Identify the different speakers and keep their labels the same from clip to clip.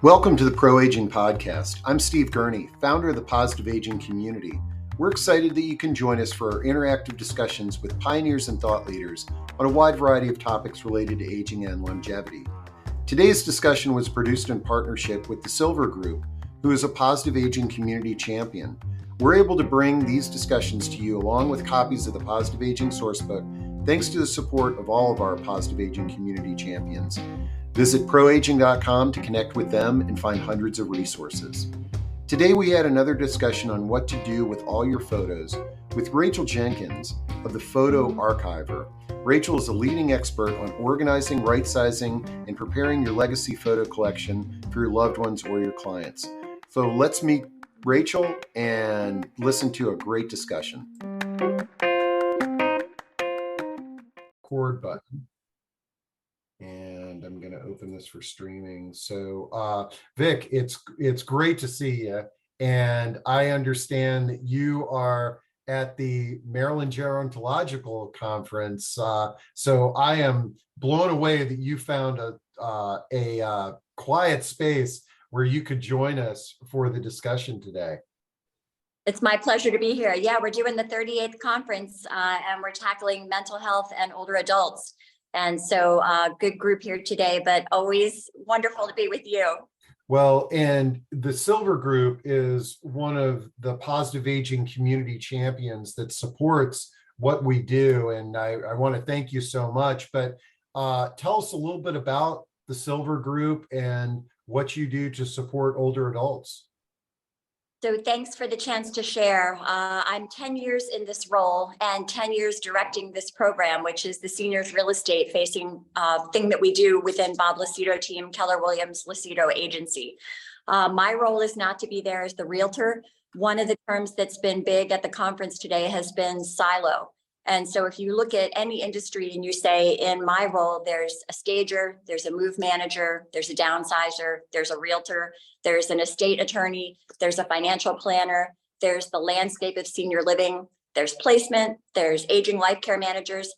Speaker 1: Welcome to the Pro Aging Podcast. I'm Steve Gurney, founder of the Positive Aging Community. We're excited that you can join us for our interactive discussions with pioneers and thought leaders on a wide variety of topics related to aging and longevity. Today's discussion was produced in partnership with the Silver Group, who is a Positive Aging Community champion. We're able to bring these discussions to you along with copies of the Positive Aging Sourcebook, thanks to the support of all of our Positive Aging Community champions. Visit proaging.com to connect with them and find hundreds of resources. Today we had another discussion on what to do with all your photos with Rachel Jenkins of the Photo Archiver. Rachel is a leading expert on organizing, right-sizing, and preparing your legacy photo collection for your loved ones or your clients. So let's meet Rachel and listen to a great discussion. Record button. And I'm going to open this for streaming. So, Vic, it's great to see you. And I understand that you are at the Maryland Gerontological Conference. So I am blown away that you found a quiet space where you could join us for the discussion today.
Speaker 2: It's my pleasure to be here. Yeah, we're doing the 38th conference and we're tackling mental health and older adults. And so good group here today, but always wonderful to be with you.
Speaker 1: Well, and the Silver Group is one of the Positive Aging Community champions that supports what we do. And I want to thank you so much. But tell us a little bit about the Silver Group and what you do to support older adults.
Speaker 2: So thanks for the chance to share. I'm 10 years in this role and 10 years directing this program, which is the seniors real estate facing thing that we do within Bob Lucido team, Keller Williams Lucido agency. My role is not to be there as the realtor. One of the terms that's been big at the conference today has been silo. And so if you look at any industry and you say, in my role, there's a stager, there's a move manager, there's a downsizer, there's a realtor, there's an estate attorney, there's a financial planner, there's the landscape of senior living, there's placement, there's aging life care managers.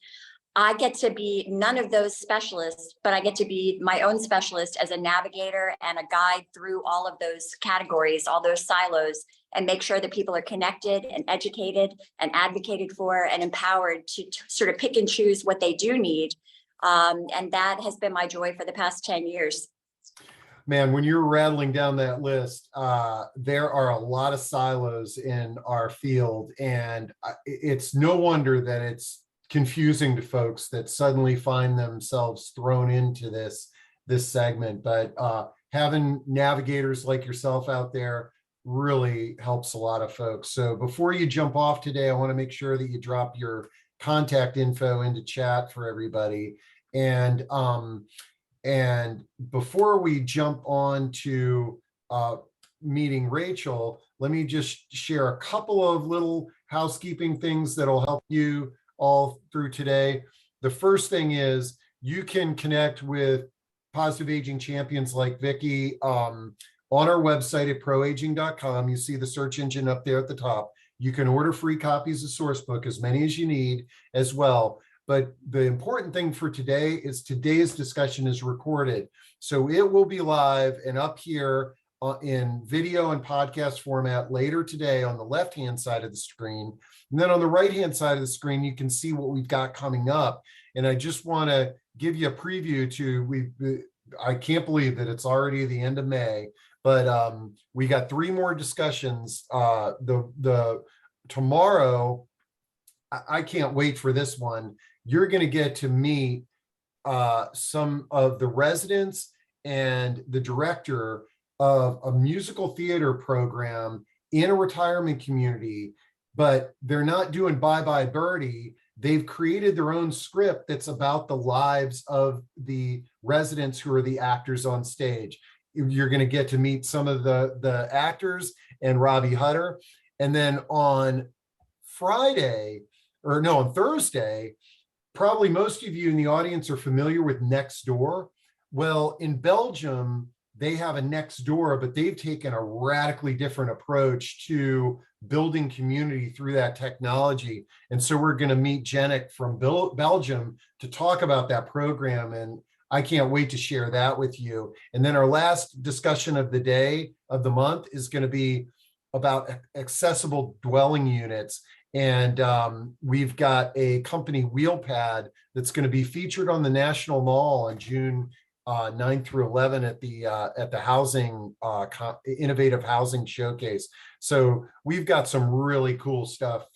Speaker 2: I get to be none of those specialists, but I get to be my own specialist as a navigator and a guide through all of those categories, all those silos, and make sure that people are connected and educated and advocated for and empowered to sort of pick and choose what they do need. And that has been my joy for the past 10 years.
Speaker 1: Man, when you're rattling down that list, there are a lot of silos in our field, and it's no wonder that it's confusing to folks that suddenly find themselves thrown into this segment. But having navigators like yourself out there really helps a lot of folks. So before you jump off today, I want to make sure that you drop your contact info into chat for everybody. And before we jump on to meeting Rachel, let me just share a couple of little housekeeping things that'll help you all through today. The first thing is you can connect with Positive Aging champions like Vicki on our website at proaging.com. You see the search engine up there at the top. You can order free copies of Sourcebook, as many as you need as well. But the important thing for today is today's discussion is recorded. So it will be live and up here in video and podcast format later today on the left-hand side of the screen. And then on the right-hand side of the screen, you can see what we've got coming up. And I just want to give you a preview to, I can't believe that it's already the end of May, but we got 3 more discussions. Tomorrow, I can't wait for this one. You're going to get to meet some of the residents and the director of a musical theater program in a retirement community, but they're not doing Bye Bye Birdie. They've created their own script that's about the lives of the residents who are the actors on stage. You're going to get to meet some of the actors and Robbie Hutter. And then on Thursday, probably most of you in the audience are familiar with Nextdoor. Well, in Belgium, they have a Nextdoor, but they've taken a radically different approach to building community through that technology. And so we're going to meet Jenik from Belgium to talk about that program. And I can't wait to share that with you. And then our last discussion of the day of the month is going to be about accessible dwelling units. And we've got a company wheelpad that's going to be featured on the National Mall on June 9 through 11 at the housing innovative housing showcase. So we've got some really cool stuff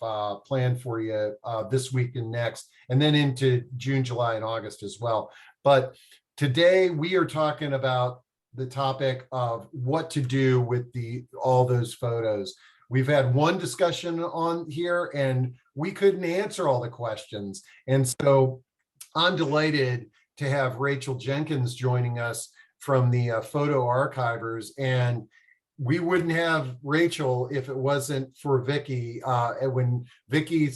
Speaker 1: planned for you this week and next, and then into June, July, and August as well. But today we are talking about the topic of what to do with all those photos. We've had one discussion on here and we couldn't answer all the questions. And so I'm delighted to have Rachel Jenkins joining us from the Photo Archivers. And we wouldn't have Rachel if it wasn't for Vicki. When Vicki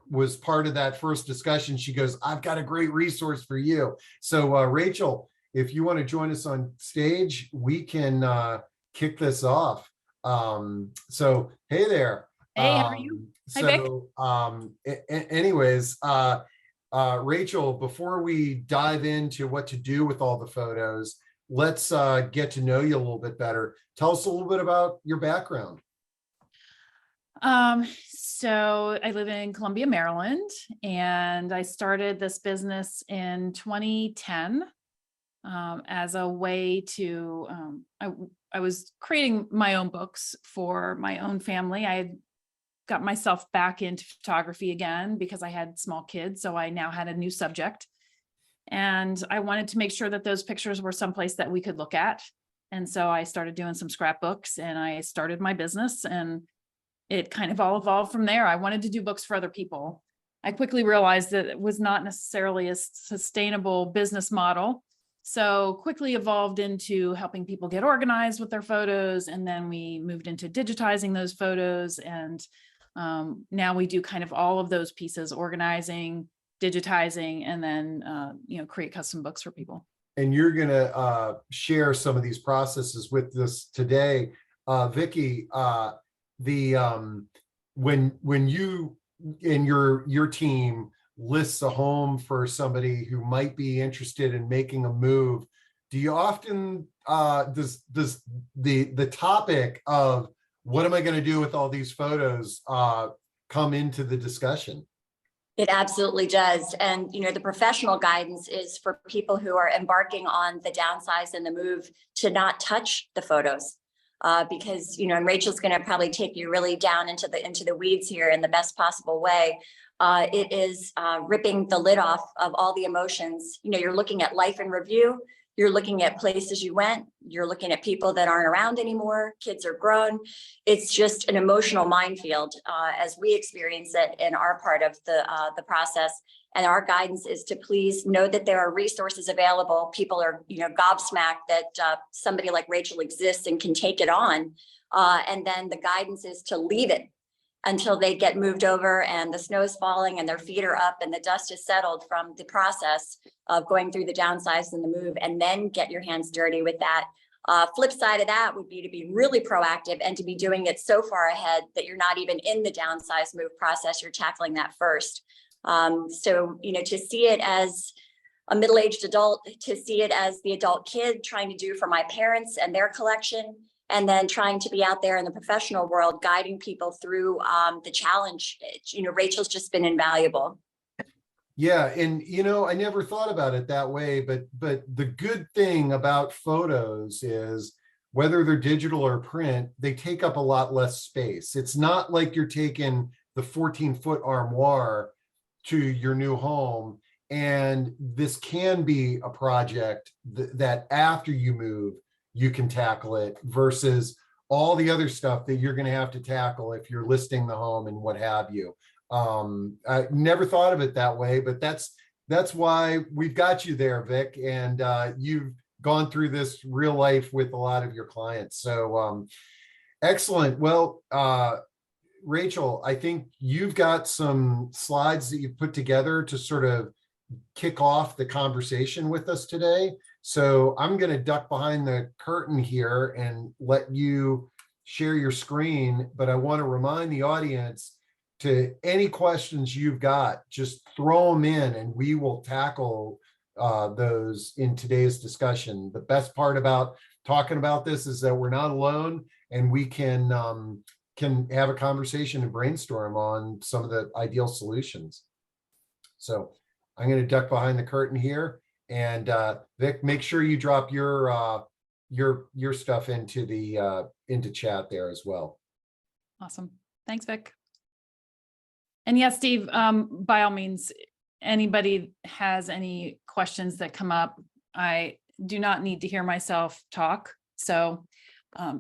Speaker 1: was part of that first discussion, she goes, I've got a great resource for you. So Rachel, if you want to join us on stage, we can kick this off. So, hey there.
Speaker 3: Hey, how are you?
Speaker 1: Hi, Vic. Anyways, Rachel, before we dive into what to do with all the photos, let's get to know you a little bit better. Tell us a little bit about your background.
Speaker 3: So I live in Columbia, Maryland, and I started this business in 2010 as a way to, I was creating my own books for my own family. I had got myself back into photography again because I had small kids. So I now had a new subject and I wanted to make sure that those pictures were someplace that we could look at. And so I started doing some scrapbooks and I started my business and it kind of all evolved from there. I wanted to do books for other people. I quickly realized that it was not necessarily a sustainable business model. So quickly evolved into helping people get organized with their photos. And then we moved into digitizing those photos. And now we do kind of all of those pieces, organizing, digitizing, and then, create custom books for people.
Speaker 1: And you're going to share some of these processes with us today. Vicki, when you and your team lists a home for somebody who might be interested in making a move, do you often does the topic of what am I going to do with all these photos come into the discussion?
Speaker 2: It absolutely does. And, the professional guidance is for people who are embarking on the downsize and the move to not touch the photos. Because, and Rachel's going to probably take you really down into the weeds here in the best possible way. It is ripping the lid off of all the emotions. You're looking at life in review. You're looking at places you went. You're looking at people that aren't around anymore. Kids are grown. It's just an emotional minefield as we experience it in our part of the process. And our guidance is to please know that there are resources available. People are, gobsmacked that somebody like Rachel exists and can take it on. And then the guidance is to leave it until they get moved over and the snow is falling and their feet are up and the dust is settled from the process of going through the downsize and the move, and then get your hands dirty with that. Flip side of that would be to be really proactive and to be doing it so far ahead that you're not even in the downsize move process. You're tackling that first. So, to see it as a middle-aged adult, to see it as the adult kid trying to do for my parents and their collection, and then trying to be out there in the professional world, guiding people through the challenge. Rachel's just been invaluable.
Speaker 1: Yeah, and I never thought about it that way, but the good thing about photos is whether they're digital or print, they take up a lot less space. It's not like you're taking the 14-foot armoire to your new home, and this can be a project that after you move, you can tackle it versus all the other stuff that you're going to have to tackle if you're listing the home and what have you. I never thought of it that way, but that's why we've got you there, Vic, and you've gone through this real life with a lot of your clients. So excellent. Well, Rachel, I think you've got some slides that you've put together to sort of kick off the conversation with us today. So I'm going to duck behind the curtain here and let you share your screen, but I want to remind the audience to any questions you've got, just throw them in and we will tackle those in today's discussion. The best part about talking about this is that we're not alone, and we can have a conversation and brainstorm on some of the ideal solutions. So I'm going to duck behind the curtain here, and Vic, make sure you drop your stuff into the into chat there as well.
Speaker 3: Awesome. Thanks, Vic. And yes, Steve, by all means, anybody has any questions that come up, I do not need to hear myself talk. So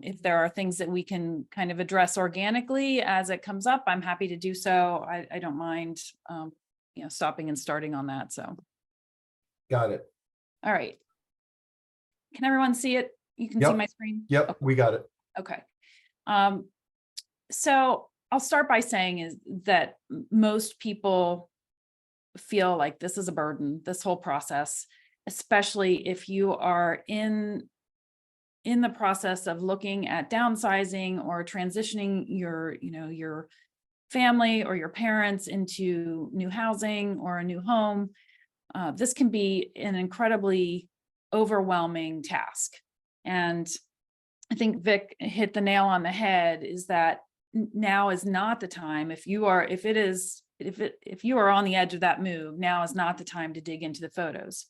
Speaker 3: if there are things that we can kind of address organically as it comes up, I'm happy to do so. I don't mind, stopping and starting on that. So.
Speaker 1: Got it.
Speaker 3: All right. Can everyone see it? You can see my screen?
Speaker 1: Yep, okay. We got it.
Speaker 3: Okay. So I'll start by saying is that most people feel like this is a burden, this whole process, especially if you are in the process of looking at downsizing or transitioning your family or your parents into new housing or a new home. This can be an incredibly overwhelming task. And I think Vic hit the nail on the head, is that now is not the time. If you are on the edge of that move, now is not the time to dig into the photos,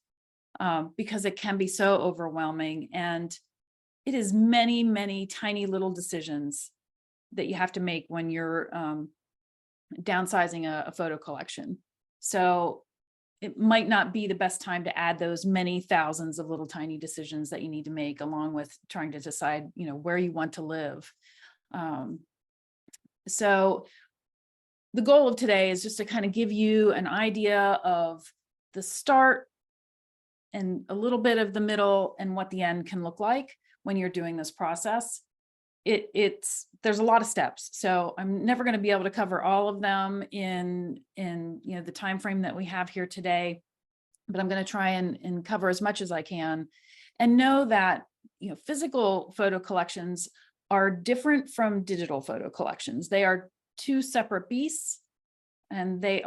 Speaker 3: because it can be so overwhelming, and it is many, many tiny little decisions that you have to make when you're downsizing a photo collection. So it might not be the best time to add those many thousands of little tiny decisions that you need to make, along with trying to decide, where you want to live. So the goal of today is just to kind of give you an idea of the start and a little bit of the middle and what the end can look like when you're doing this process. There's a lot of steps, so I'm never going to be able to cover all of them in the time frame that we have here today, but I'm going to try and cover as much as I can, and know that physical photo collections are different from digital photo collections. They are two separate beasts, and they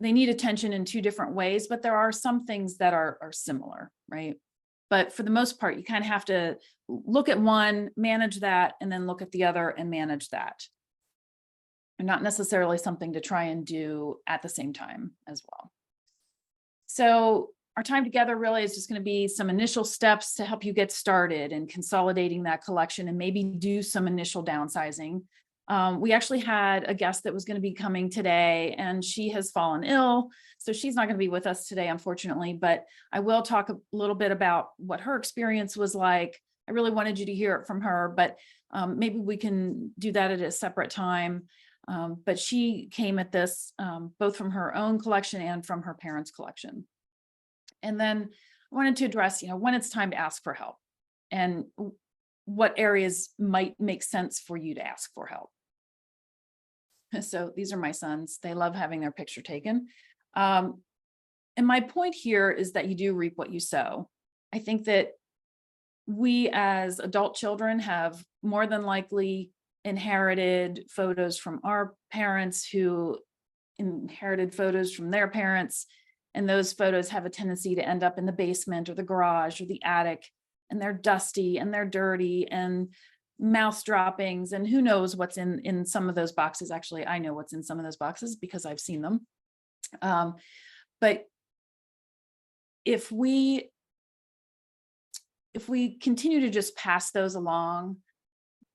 Speaker 3: need attention in two different ways, but there are some things that are similar, right? But for the most part, you kind of have to look at one, manage that, and then look at the other and manage that. And not necessarily something to try and do at the same time as well. So our time together really is just going to be some initial steps to help you get started in consolidating that collection and maybe do some initial downsizing. We actually had a guest that was going to be coming today, and she has fallen ill, so she's not going to be with us today, unfortunately, but I will talk a little bit about what her experience was like. I really wanted you to hear it from her, but maybe we can do that at a separate time. But she came at this both from her own collection and from her parents' collection. And then I wanted to address, when it's time to ask for help and what areas might make sense for you to ask for help. So these are my sons. They love having their picture taken. And my point here is that you do reap what you sow. I think that we as adult children have more than likely inherited photos from our parents who inherited photos from their parents. And those photos have a tendency to end up in the basement or the garage or the attic, and they're dusty and they're dirty and mouse droppings, and who knows what's in some of those boxes. Actually, I know what's in some of those boxes because I've seen them. But if we continue to just pass those along,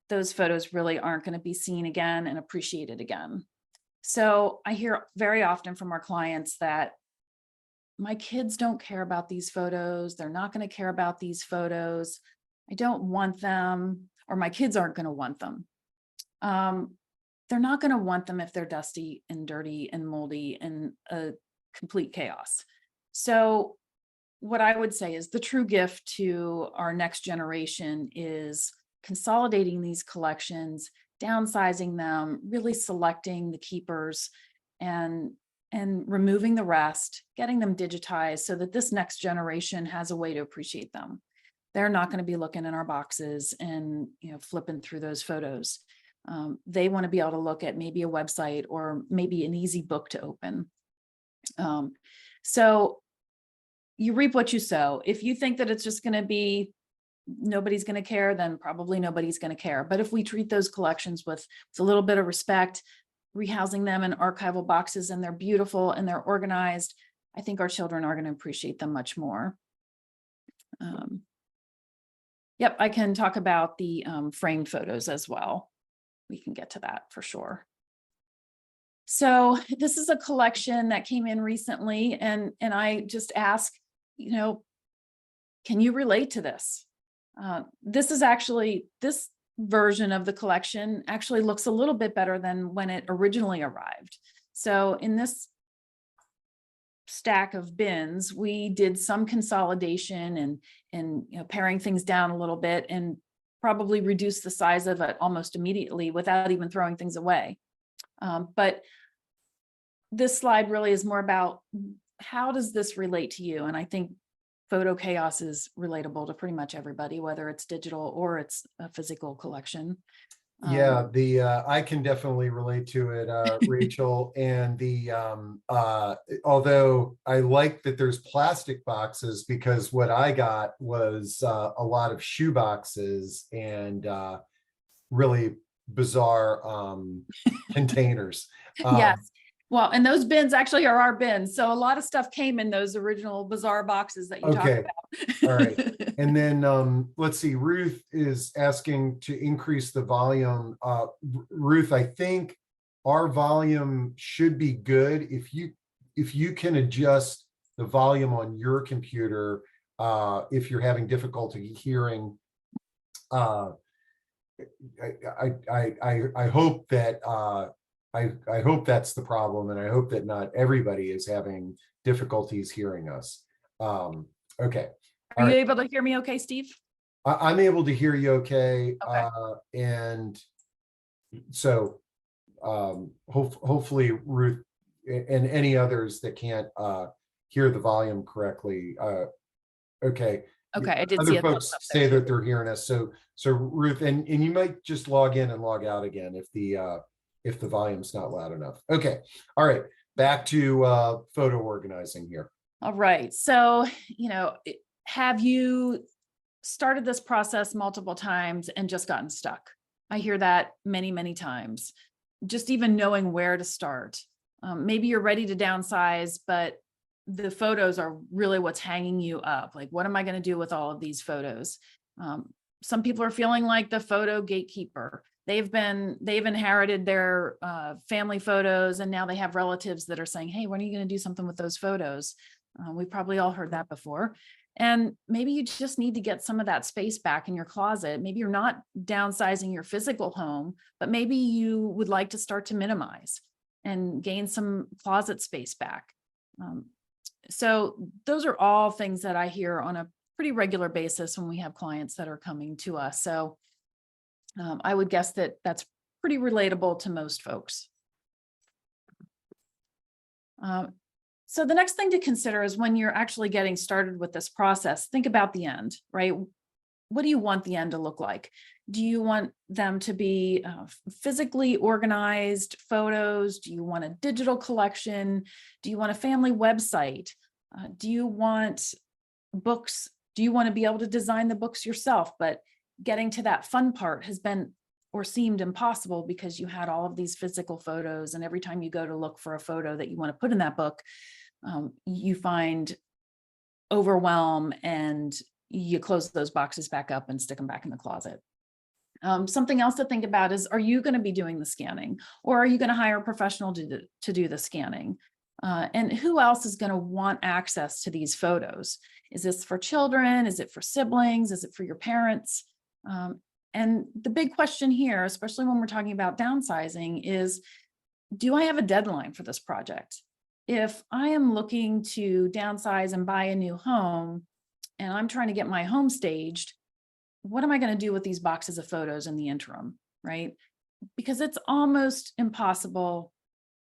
Speaker 3: those photos really aren't going to be seen again and appreciated again. So I hear very often from our clients that my kids don't care about these photos. They're not going to care about these photos. I don't want them, or my kids aren't going to want them. They're not going to want them if they're dusty and dirty and moldy and a complete chaos. So what I would say is the true gift to our next generation is consolidating these collections, downsizing them, really selecting the keepers and removing the rest, getting them digitized so that this next generation has a way to appreciate them. They're not going to be looking in our boxes and flipping through those photos. They want to be able to look at maybe a website or maybe an easy book to open. So you reap what you sow. If you think that it's just going to be nobody's going to care, then probably nobody's going to care. But if we treat those collections with a little bit of respect, rehousing them in archival boxes, and they're beautiful and they're organized, I think our children are going to appreciate them much more. Yep, I can talk about the framed photos as well. We can get to that for sure. So this is a collection that came in recently, and I just ask, can you relate to this? This version of the collection actually looks a little bit better than when it originally arrived. So in this stack of bins, we did some consolidation and paring things down a little bit, and probably reduced the size of it almost immediately without even throwing things away. But this slide really is more about how does this relate to you? And I think photo chaos is relatable to pretty much everybody, whether it's digital or it's a physical collection.
Speaker 1: Yeah, I can definitely relate to it, Rachel. And although I like that there's plastic boxes, because what I got was a lot of shoe boxes and really bizarre containers.
Speaker 3: Yes. Well, and those bins actually are our bins. So a lot of stuff came in those original bizarre boxes that you talked about.
Speaker 1: All right. And then let's see, Ruth is asking to increase the volume. Ruth, I think our volume should be good. If you can adjust the volume on your computer, if you're having difficulty hearing, I hope that I hope that's the problem, and I hope that not everybody is having difficulties hearing us. Okay.
Speaker 3: Are you able to hear me okay, Steve?
Speaker 1: I'm able to hear you okay.
Speaker 3: Okay.
Speaker 1: And so hopefully Ruth and any others that can't hear the volume correctly. Okay.
Speaker 3: Okay, I did
Speaker 1: Other
Speaker 3: see
Speaker 1: folks say that they're hearing us. So Ruth, and you might just log in and log out again if the volume's not loud enough. Okay. All right. Back to photo organizing here.
Speaker 3: All right. So, have you started this process multiple times and just gotten stuck? I hear that many, many times. Just even knowing where to start. Maybe you're ready to downsize, but the photos are really what's hanging you up. Like, what am I going to do with all of these photos? Some people are feeling like the photo gatekeeper. They've inherited their family photos, and now they have relatives that are saying, hey, when are you going to do something with those photos? We've probably all heard that before. And maybe you just need to get some of that space back in your closet. Maybe you're not downsizing your physical home, but maybe you would like to start to minimize and gain some closet space back. So those are all things that I hear on a pretty regular basis when we have clients that are coming to us. So I would guess that that's pretty relatable to most folks. So the next thing to consider is when you're actually getting started with this process, think about the end, right? What do you want the end to look like? Do you want them to be physically organized photos? Do you want a digital collection? Do you want a family website? Do you want books? Do you want to be able to design the books yourself? But getting to that fun part has been or seemed impossible because you had all of these physical photos, and every time you go to look for a photo that you want to put in that book, you find overwhelm and you close those boxes back up and stick them back in the closet. Something else to think about is, are you going to be doing the scanning, or are you going to hire a professional to do the scanning? And who else is going to want access to these photos? Is this for children? Is it for siblings? Is it for your parents? And the big question here, especially when we're talking about downsizing, is, do I have a deadline for this project? If I am looking to downsize and buy a new home, and I'm trying to get my home staged, what am I going to do with these boxes of photos in the interim, right? Because it's almost impossible,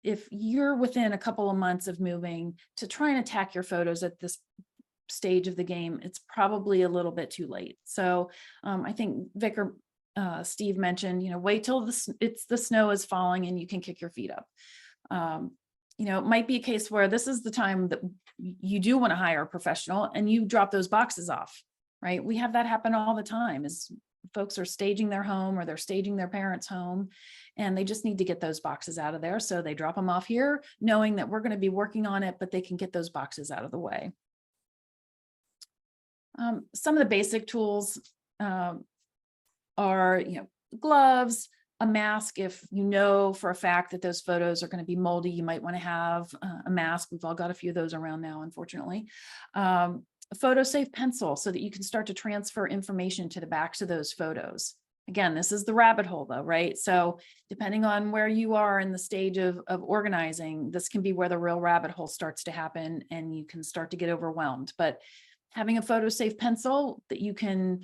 Speaker 3: if you're within a couple of months of moving, to try and attack your photos at this stage of the game. It's probably a little bit too late. So I think Vic or Steve mentioned, wait till the snow is falling and you can kick your feet up. it might be a case where this is the time that you do want to hire a professional and you drop those boxes off, right? We have that happen all the time is folks are staging their home or they're staging their parents' home and they just need to get those boxes out of there. So they drop them off here knowing that we're going to be working on it, but they can get those boxes out of the way. Some of the basic tools are, gloves, a mask. If you know for a fact that those photos are going to be moldy, you might want to have a mask. We've all got a few of those around now, unfortunately. A photo safe pencil so that you can start to transfer information to the backs of those photos. Again, this is the rabbit hole though, right? So depending on where you are in the stage of organizing, this can be where the real rabbit hole starts to happen and you can start to get overwhelmed. But having a photo safe pencil that you can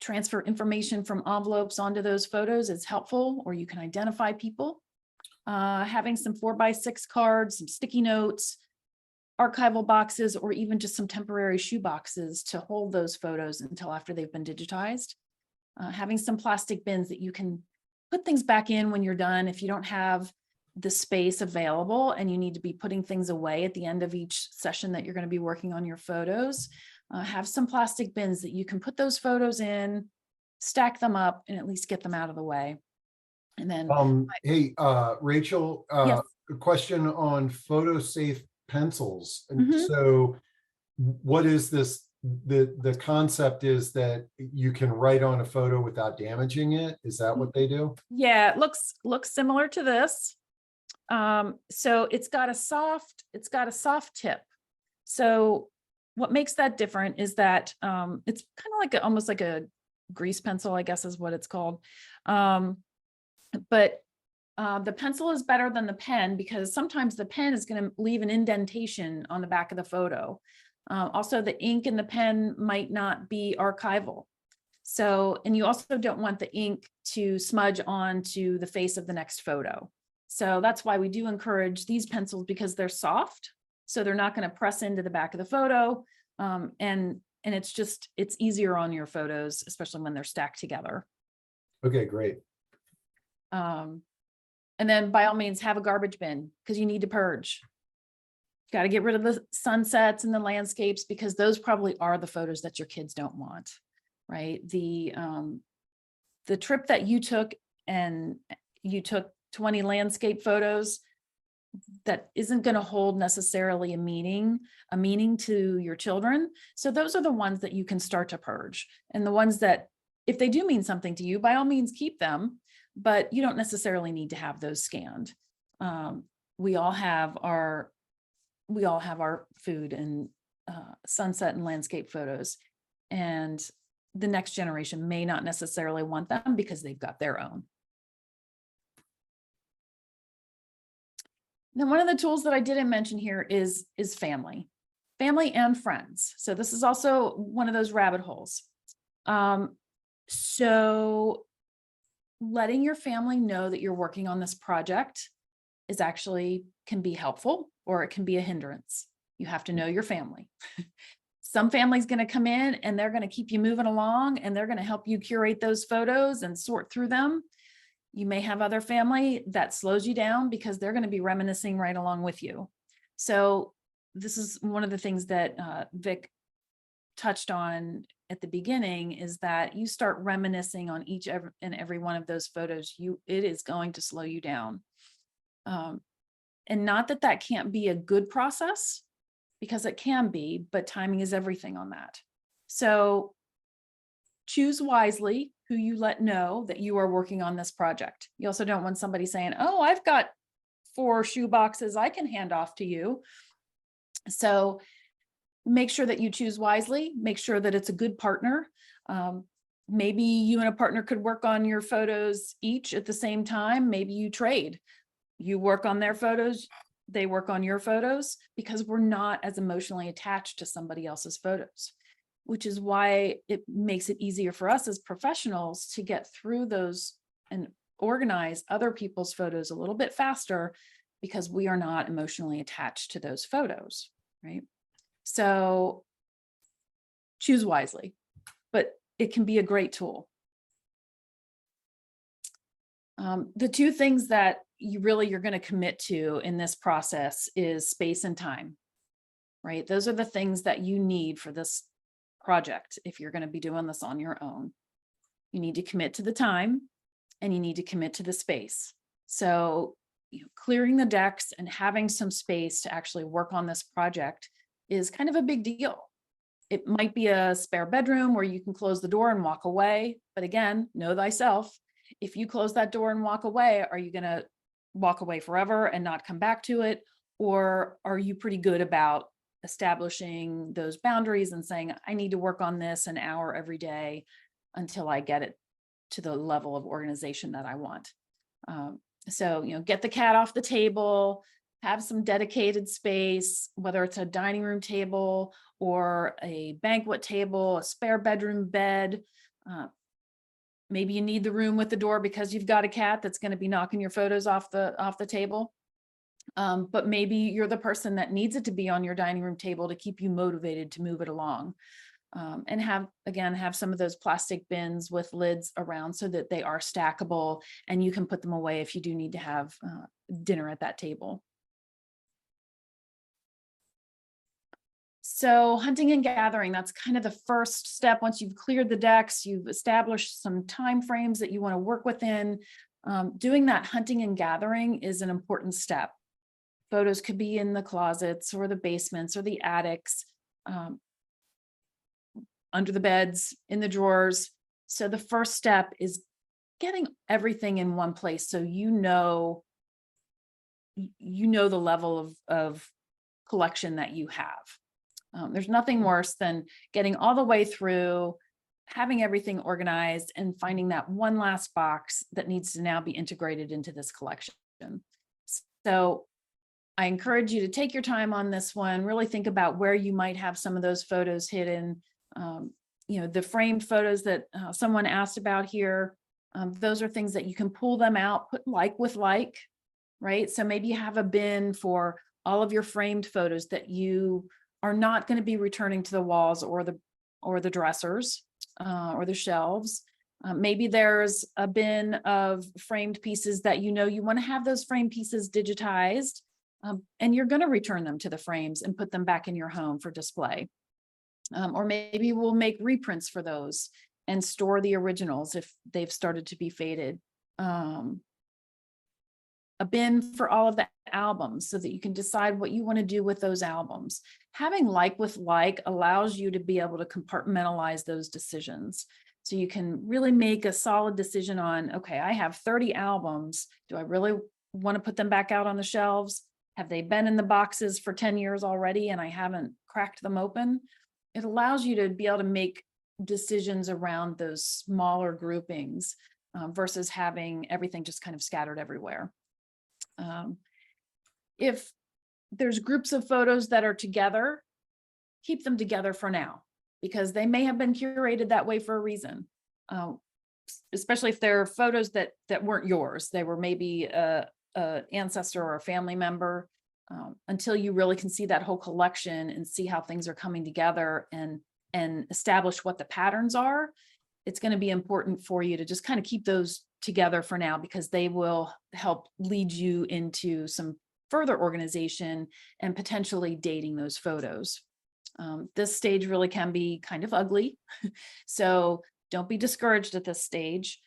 Speaker 3: transfer information from envelopes onto those photos is helpful, or you can identify people. Having some 4x6 cards, some sticky notes, archival boxes, or even just some temporary shoe boxes to hold those photos until after they've been digitized. Having some plastic bins that you can put things back in when you're done if you don't have the space available and you need to be putting things away at the end of each session that you're going to be working on your photos. Have some plastic bins that you can put those photos in, stack them up, and at least get them out of the way. And then,
Speaker 1: hey, Rachel,
Speaker 3: yes.
Speaker 1: a question on photo safe pencils. And
Speaker 3: Mhm.
Speaker 1: so what is this? The concept is that you can write on a photo without damaging it. Is that what they do?
Speaker 3: Yeah, it looks similar to this. So it's got a soft tip. So what makes that different is that it's kind of like almost like a grease pencil, I guess is what it's called. But the pencil is better than the pen because sometimes the pen is going to leave an indentation on the back of the photo. Also, the ink in the pen might not be archival. So, and you also don't want the ink to smudge onto the face of the next photo. So that's why we do encourage these pencils because they're soft. So they're not going to press into the back of the photo. And it's easier on your photos, especially when they're stacked together.
Speaker 1: Okay, great.
Speaker 3: And then by all means, have a garbage bin because you need to purge. Got to get rid of the sunsets and the landscapes because those probably are the photos that your kids don't want, right? The trip that you took and you took 20 landscape photos, that isn't going to hold necessarily a meaning to your children. So those are the ones that you can start to purge. And the ones that, if they do mean something to you, by all means, keep them, but you don't necessarily need to have those scanned. We all have our food and sunset and landscape photos, and the next generation may not necessarily want them because they've got their own. Then one of the tools that I didn't mention here is family and friends. So this is also one of those rabbit holes. So letting your family know that you're working on this project is actually can be helpful, or it can be a hindrance. You have to know your family. Some family's going to come in and they're going to keep you moving along and they're going to help you curate those photos and sort through them. You may have other family that slows you down because they're going to be reminiscing right along with you. So this is one of the things that Vic touched on at the beginning, is that you start reminiscing on each and every one of those photos. It is going to slow you down. And not that that can't be a good process, because it can be, but timing is everything on that. So choose wisely who you let know that you are working on this project. You also don't want somebody saying, oh, I've got 4 shoe boxes I can hand off to you. So make sure that you choose wisely, make sure that it's a good partner. Maybe you and a partner could work on your photos each at the same time. Maybe you trade. You work on their photos, they work on your photos, because we're not as emotionally attached to somebody else's photos, which is why it makes it easier for us as professionals to get through those and organize other people's photos a little bit faster, because we are not emotionally attached to those photos, right? So choose wisely, but it can be a great tool. The two things that you're going to commit to in this process is space and time, right? Those are the things that you need for this project. If you're going to be doing this on your own, you need to commit to the time and you need to commit to the space. So clearing the decks and having some space to actually work on this project is kind of a big deal. It might be a spare bedroom where you can close the door and walk away. But again, know thyself. If you close that door and walk away, are you going to walk away forever and not come back to it? Or are you pretty good about establishing those boundaries and saying, I need to work on this an hour every day until I get it to the level of organization that I want? So, get the cat off the table, have some dedicated space, whether it's a dining room table or a banquet table, a spare bedroom bed. Maybe you need the room with the door because you've got a cat that's going to be knocking your photos off the table. But maybe you're the person that needs it to be on your dining room table to keep you motivated to move it along. And have some of those plastic bins with lids around so that they are stackable and you can put them away if you do need to have dinner at that table. So hunting and gathering, that's kind of the first step. Once you've cleared the decks, you've established some time frames that you want to work within. Doing that hunting and gathering is an important step. Photos could be in the closets or the basements or the attics, under the beds, in the drawers. So the first step is getting everything in one place so you know the level of collection that you have. There's nothing worse than getting all the way through, having everything organized, and finding that one last box that needs to now be integrated into this collection. So I encourage you to take your time on this one, really think about where you might have some of those photos hidden. The framed photos that someone asked about here, those are things that you can pull them out, put like with like, right? So maybe you have a bin for all of your framed photos that you are not going to be returning to the walls or the dressers or the shelves. Maybe there's a bin of framed pieces that you want to have those framed pieces digitized, and you're going to return them to the frames and put them back in your home for display. Or maybe we'll make reprints for those and store the originals if they've started to be faded. A bin for all of the albums so that you can decide what you want to do with those albums. Having like with like allows you to be able to compartmentalize those decisions. So you can really make a solid decision on, okay, I have 30 albums. Do I really want to put them back out on the shelves? Have they been in the boxes for 10 years already and I haven't cracked them open? It allows you to be able to make decisions around those smaller groupings versus having everything just kind of scattered everywhere. If there's groups of photos that are together, keep them together for now, because they may have been curated that way for a reason. Especially if they're photos that weren't yours. They were maybe a ancestor or a family member. Until you really can see that whole collection and see how things are coming together and establish what the patterns are, it's going to be important for you to just kind of keep those together for now, because they will help lead you into some further organization and potentially dating those photos. This stage really can be kind of ugly. So don't be discouraged at this stage.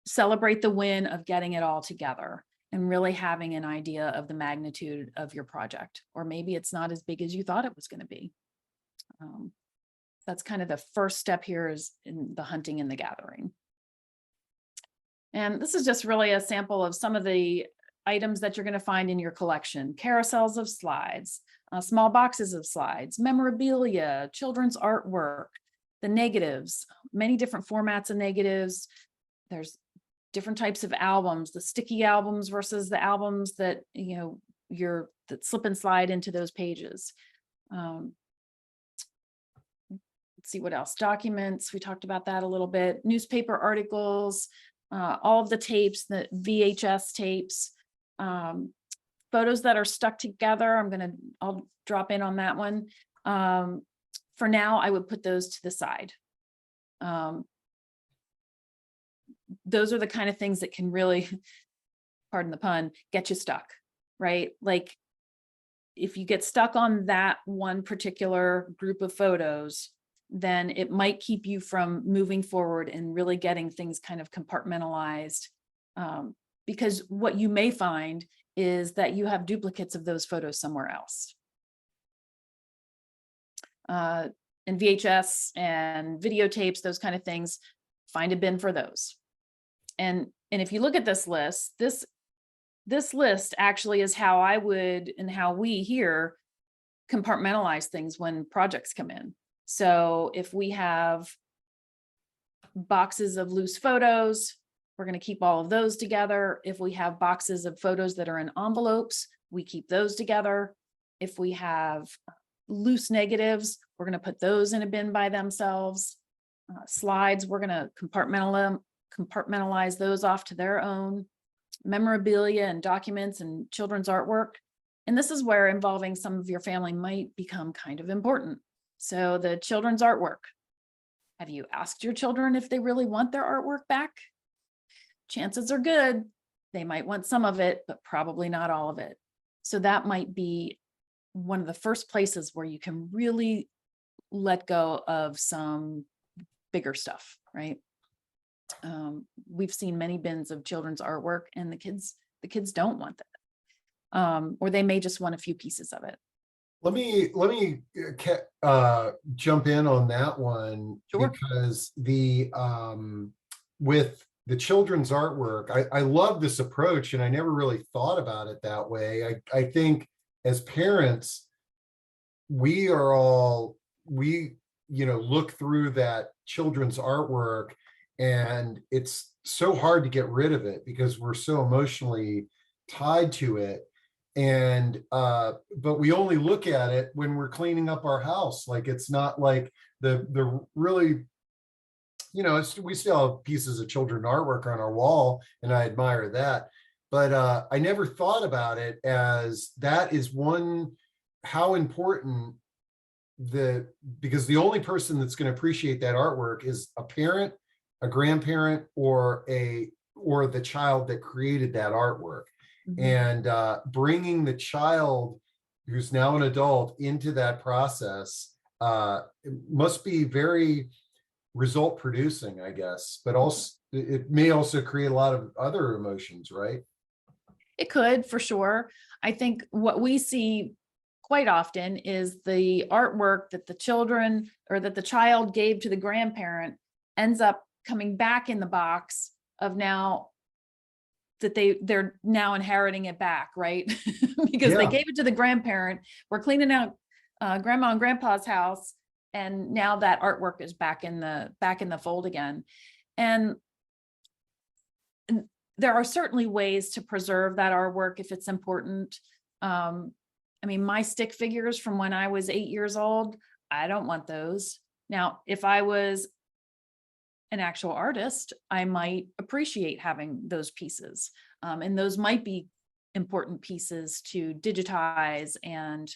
Speaker 3: Celebrate the win of getting it all together and really having an idea of the magnitude of your project, or maybe it's not as big as you thought it was going to be. That's kind of the first step here, is in the hunting and the gathering. And this is just really a sample of some of the items that you're going to find in your collection: carousels of slides, small boxes of slides, memorabilia, children's artwork, the negatives, many different formats of negatives. There's different types of albums, the sticky albums versus the albums that, that slip and slide into those pages. Let's see what else. Documents, we talked about that a little bit. Newspaper articles, all of the tapes, the VHS tapes, photos that are stuck together. I'll drop in on that one. For now, I would put those to the side. those are the kind of things that can really, pardon the pun, get you stuck, right? Like if you get stuck on that one particular group of photos, then it might keep you from moving forward and really getting things kind of compartmentalized. Because what you may find is that you have duplicates of those photos somewhere else. And VHS and videotapes, those kind of things, find a bin for those. And if you look at this list, this list actually is how I would and how we here compartmentalize things when projects come in. So if we have boxes of loose photos, we're going to keep all of those together. If we have boxes of photos that are in envelopes, we keep those together. If we have loose negatives, we're going to put those in a bin by themselves. Slides, we're going to compartmentalize those off to their own. Memorabilia and documents and children's artwork. And this is where involving some of your family might become kind of important. So the children's artwork. Have you asked your children if they really want their artwork back? Chances are good they might want some of it, but probably not all of it. So that might be one of the first places where you can really let go of some bigger stuff, right? We've seen many bins of children's artwork, and the kids don't want that, or they may just want a few pieces of it.
Speaker 1: Let me jump in on that one. Sure. Because with the children's artwork, I love this approach, and I never really thought about it that way. I think as parents, we look through that children's artwork, and it's so hard to get rid of it because we're so emotionally tied to it. And but we only look at it when we're cleaning up our house. Like, it's not like the really, we still have pieces of children's artwork on our wall, and I admire that. But I never thought about it as that is how important because the only person that's going to appreciate that artwork is a parent, a grandparent, or the child that created that artwork. Mm-hmm. And bringing the child who's now an adult into that process must be very result producing, I guess, but also it may also create a lot of other emotions, right?
Speaker 3: It could, for sure. I think what we see quite often is the artwork that the children or that the child gave to the grandparent ends up coming back in the box of now that they're now inheriting it back, right? Because they gave it to the grandparent. We're cleaning out grandma and grandpa's house, and now that artwork is back in the fold again. And there are certainly ways to preserve that artwork if it's important. I mean, my stick figures from when I was 8 years old, I don't want those. Now, if I was an actual artist, I might appreciate having those pieces. And those might be important pieces to digitize and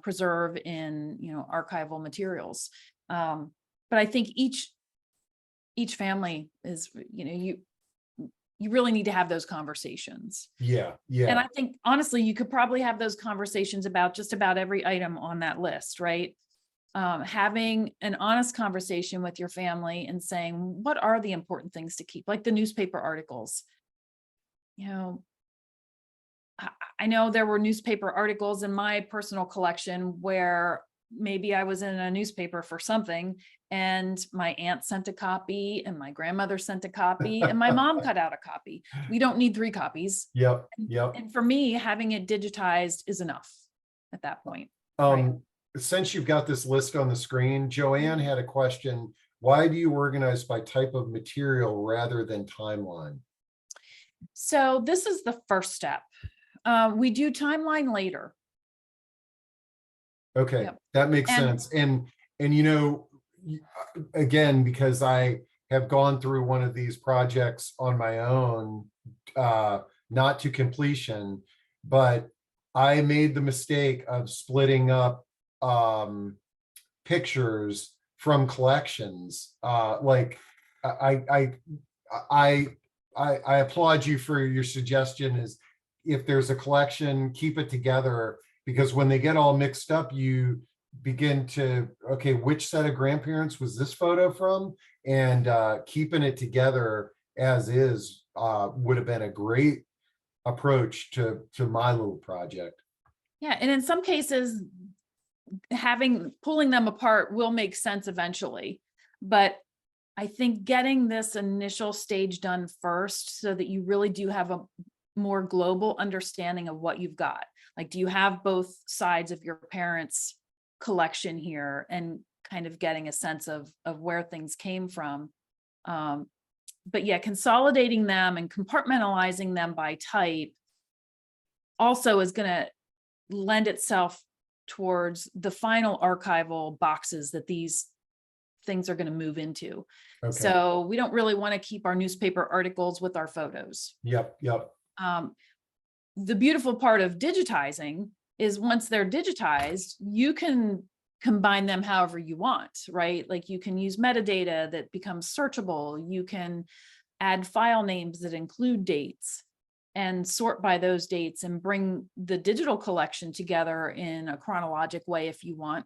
Speaker 3: preserve in, archival materials. But I think each family is, you really need to have those conversations.
Speaker 1: Yeah.
Speaker 3: And I think, honestly, you could probably have those conversations about just about every item on that list, right? Having an honest conversation with your family and saying, what are the important things to keep? Like the newspaper articles. I know there were newspaper articles in my personal collection where maybe I was in a newspaper for something, and my aunt sent a copy, and my grandmother sent a copy, and my mom cut out a copy. We don't need 3 copies.
Speaker 1: Yep.
Speaker 3: And for me, having it digitized is enough at that point.
Speaker 1: Right? Since you've got this list on the screen, Joanne had a question. Why do you organize by type of material rather than timeline?
Speaker 3: So this is the first step. We do timeline later.
Speaker 1: Okay, yep. That makes sense. And again, because I have gone through one of these projects on my own, not to completion, but I made the mistake of splitting up pictures from collections. Like I I applaud you for your suggestion is if there's a collection, keep it together, because when they get all mixed up, you begin to, okay, which set of grandparents was this photo from? And keeping it together as is would have been a great approach to my little project.
Speaker 3: Yeah, and in some cases, pulling them apart will make sense eventually. But I think getting this initial stage done first so that you really do have a more global understanding of what you've got. Like, do you have both sides of your parents' collection here, and kind of getting a sense of where things came from. But yeah, consolidating them and compartmentalizing them by type also is going to lend itself towards the final archival boxes that these things are going to move into.
Speaker 1: Okay.
Speaker 3: So we don't really want to keep our newspaper articles with our photos.
Speaker 1: Yep.
Speaker 3: The beautiful part of digitizing is once they're digitized, you can combine them however you want, right? Like you can use metadata that becomes searchable. You can add file names that include dates and sort by those dates and bring the digital collection together in a chronologic way if you want,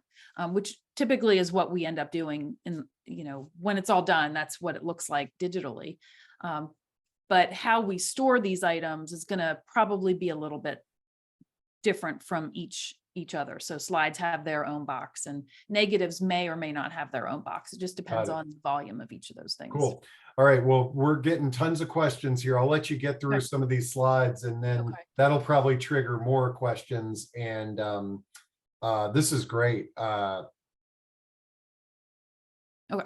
Speaker 3: which typically is what we end up doing in, when it's all done, that's what it looks like digitally. But how we store these items is going to probably be a little bit different from each other. So slides have their own box and negatives may or may not have their own box. It just depends on the volume of each of those things.
Speaker 1: Cool. All right. Well, we're getting tons of questions here. I'll let you get through some of these slides and then that'll probably trigger more questions. And this is great.
Speaker 3: Okay. All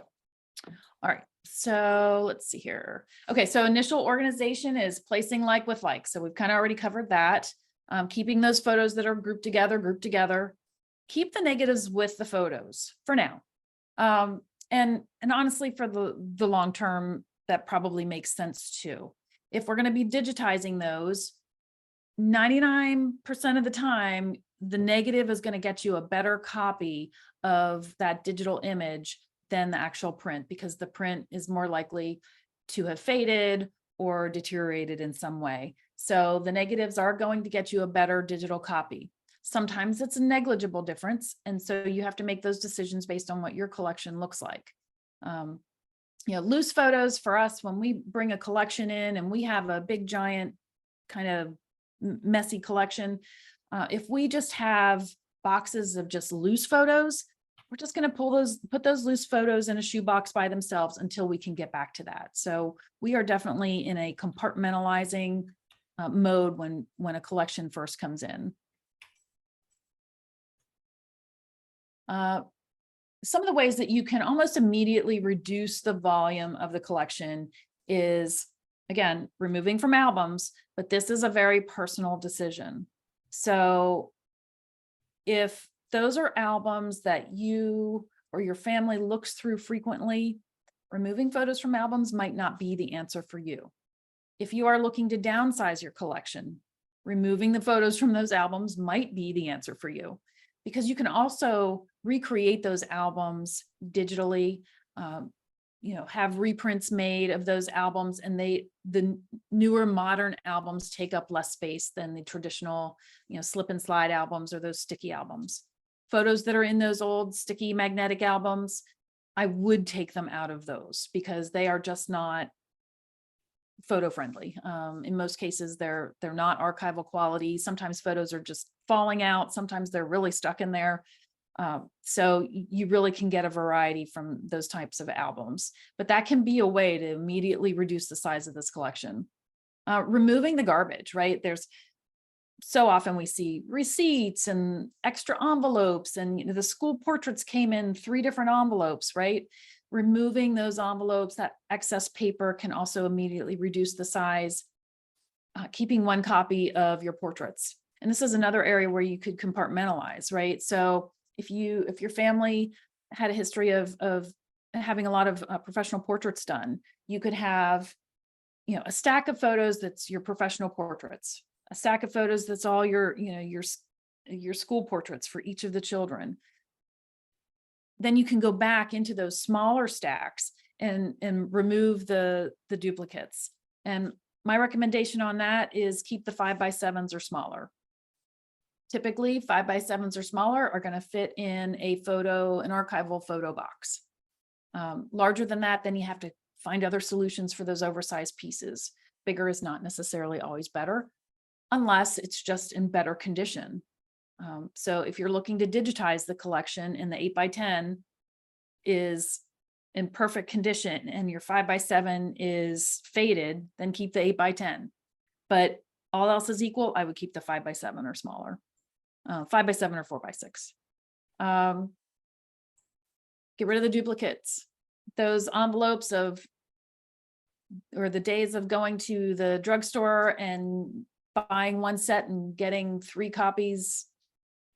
Speaker 3: right. So let's see here. Okay. So initial organization is placing like with like. So we've kind of already covered that. Keeping those photos that are grouped together. Keep the negatives with the photos for now. And honestly, for the long term, that probably makes sense too. If we're going to be digitizing those, 99% of the time, the negative is going to get you a better copy of that digital image than the actual print, because the print is more likely to have faded or deteriorated in some way. So the negatives are going to get you a better digital copy. Sometimes it's a negligible difference. And so you have to make those decisions based on what your collection looks like. Loose photos for us, when we bring a collection in and we have a big, giant kind of messy collection, if we just have boxes of just loose photos, we're just going to put those loose photos in a shoebox by themselves until we can get back to that. So we are definitely in a compartmentalizing mode when a collection first comes in. Some of the ways that you can almost immediately reduce the volume of the collection is, again, removing from albums, but this is a very personal decision. So if those are albums that you or your family looks through frequently, removing photos from albums might not be the answer for you. If you are looking to downsize your collection, removing the photos from those albums might be the answer for you, because you can also recreate those albums digitally, have reprints made of those albums, and the newer modern albums take up less space than the traditional, slip and slide albums or those sticky albums. Photos that are in those old sticky magnetic albums, I would take them out of those because they are just not photo friendly. In most cases, they're not archival quality. Sometimes photos are just falling out. Sometimes they're really stuck in there. So you really can get a variety from those types of albums, but that can be a way to immediately reduce the size of this collection. Removing the garbage, right? There's so often we see receipts and extra envelopes, and the school portraits came in 3 different envelopes, right? Removing those envelopes, that excess paper, can also immediately reduce the size. Keeping 1 copy of your portraits. And this is another area where you could compartmentalize, right? So if your family had a history of having a lot of professional portraits done, you could have, a stack of photos that's your professional portraits, a stack of photos that's all your school portraits for each of the children. Then you can go back into those smaller stacks and remove the duplicates And my recommendation on that is keep the 5x7s or smaller. Typically 5x7s or smaller are going to fit in an archival photo box. Larger than that, then you have to find other solutions for those oversized pieces. Bigger is not necessarily always better, unless it's just in better condition. So if you're looking to digitize the collection and the 8x10 is in perfect condition and your 5x7 is faded, then keep the 8x10. But all else is equal, I would keep the 5x7 or smaller, 5x7 or 4x6. Get rid of the duplicates. Those envelopes or the days of going to the drugstore and buying one set and getting 3 copies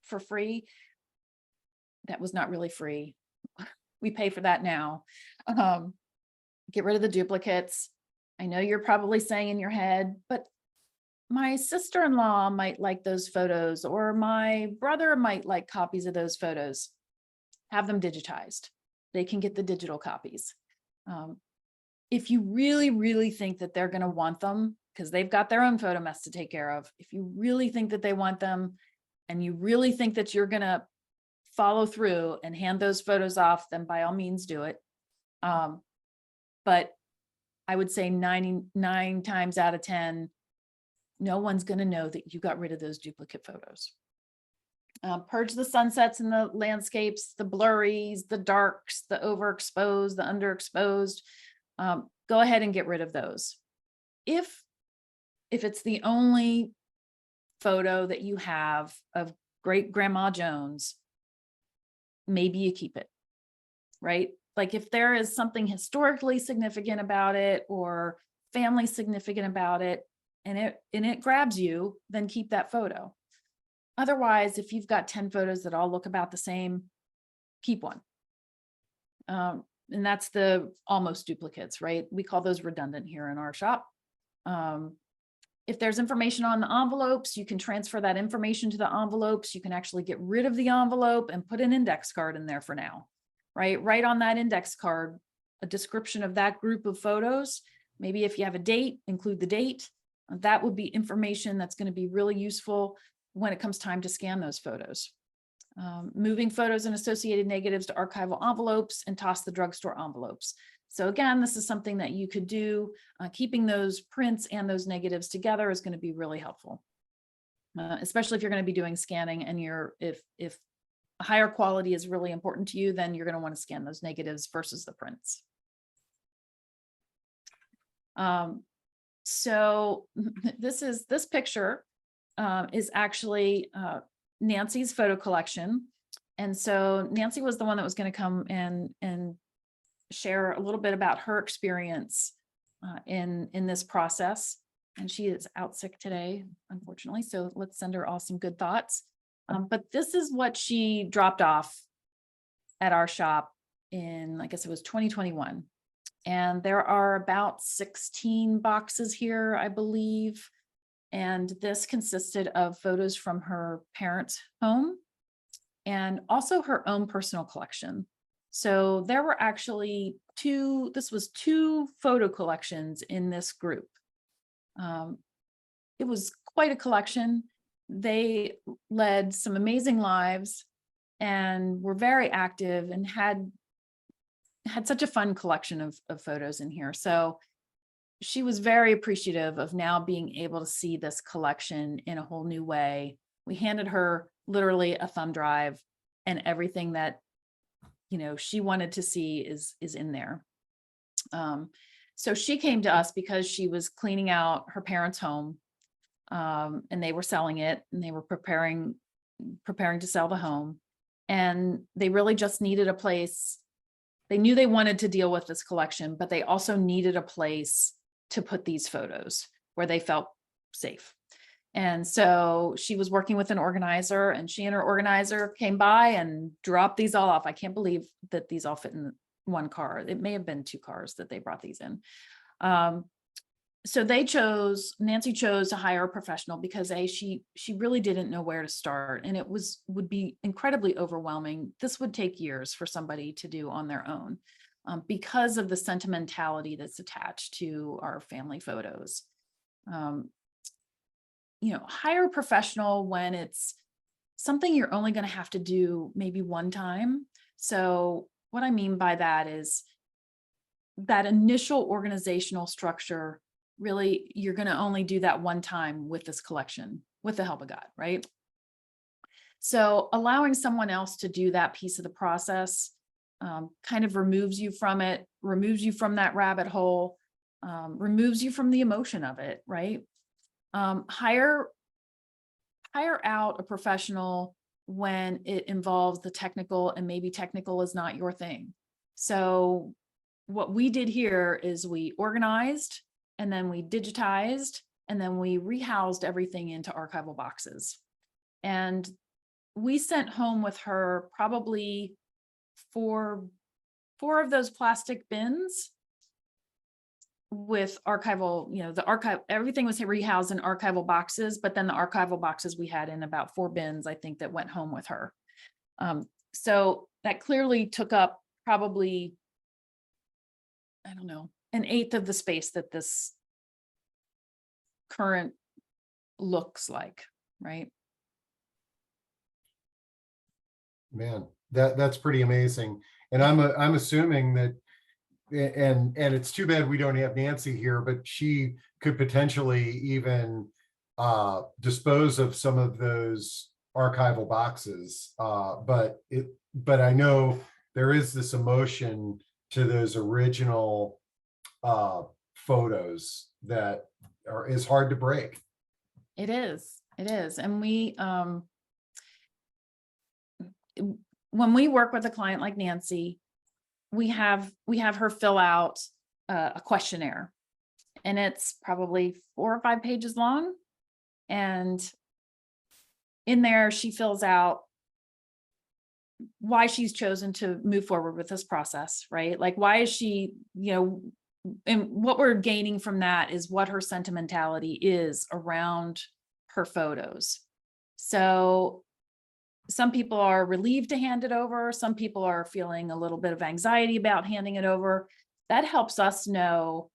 Speaker 3: for free, that was not really free. We pay for that now. Get rid of the duplicates. I know you're probably saying in your head, but my sister-in-law might like those photos, or my brother might like copies of those photos. Have them digitized. They can get the digital copies. If you really, really think that they're going to want them, because they've got their own photo mess to take care of, if you really think that they want them, and you really think that you're going to follow through and hand those photos off, then by all means do it. But I would say 99 times out of 10, no one's going to know that you got rid of those duplicate photos. Purge the sunsets and the landscapes, the blurries, the darks, the overexposed, the underexposed. Go ahead and get rid of those. If it's the only photo that you have of great grandma Jones, maybe you keep it, right? Like if there is something historically significant about it or family significant about it, and it grabs you, then keep that photo. Otherwise, if you've got 10 photos that all look about the same, keep one. And that's the almost duplicates, right? We call those redundant here in our shop. If there's information on the envelopes, you can transfer that information to the envelopes. You can actually get rid of the envelope and put an index card in there for now, right? Write on that index card a description of that group of photos. Maybe if you have a date, include the date. That would be information that's going to be really useful when it comes time to scan those photos. Moving photos and associated negatives to archival envelopes and toss the drugstore envelopes. So again, this is something that you could do. Keeping those prints and those negatives together is going to be really helpful, especially if you're going to be doing scanning and if a higher quality is really important to you, then you're going to want to scan those negatives versus the prints. So this picture is actually Nancy's photo collection. And so Nancy was the one that was going to come and share a little bit about her experience in this process. And she is out sick today, unfortunately. So let's send her all some good thoughts. But this is what she dropped off at our shop in, I guess it was 2021. And there are about 16 boxes here, I believe. And this consisted of photos from her parents' home and also her own personal collection. So there were actually two photo collections in this group. It was quite a collection. They led some amazing lives and were very active and had such a fun collection of photos in here. So she was very appreciative of now being able to see this collection in a whole new way. We handed her literally a thumb drive, and everything that she wanted to see is in there. So she came to us because she was cleaning out her parents' home, and they were selling it, and they were preparing to sell the home, and they really just needed a place. They knew they wanted to deal with this collection, but they also needed a place to put these photos where they felt safe. And so she was working with an organizer, and she and her organizer came by and dropped these all off. I can't believe that these all fit in one car. It may have been 2 cars that they brought these in. So Nancy chose to hire a professional because she really didn't know where to start, and it would be incredibly overwhelming. This would take years for somebody to do on their own. because of the sentimentality that's attached to our family photos. Hire a professional when it's something you're only going to have to do maybe one time. So what I mean by that is that initial organizational structure, really, you're going to only do that one time with this collection, with the help of God, right? So allowing someone else to do that piece of the process kind of removes you from it, removes you from that rabbit hole, removes you from the emotion of it, right? Hire out a professional when it involves the technical, and maybe technical is not your thing. So what we did here is we organized, and then we digitized, and then we rehoused everything into archival boxes. And we sent home with her probably four of those plastic bins with archival, the archive, everything was rehoused in archival boxes, but then the archival boxes we had in about 4 bins, I think, that went home with her. So that clearly took up probably, I don't know, 1/8 of the space that this current looks like, right?
Speaker 1: Man, that's pretty amazing. And I'm assuming that, and it's too bad we don't have Nancy here, but she could potentially even dispose of some of those archival boxes. But I know there is this emotion to those original photos that is hard to break.
Speaker 3: It is. And we, when we work with a client like Nancy, we have her fill out a questionnaire, and it's probably 4 or 5 pages long. And in there, she fills out why she's chosen to move forward with this process, right? Like, why is she, and what we're gaining from that is what her sentimentality is around her photos. So some people are relieved to hand it over. Some people are feeling a little bit of anxiety about handing it over. That helps us know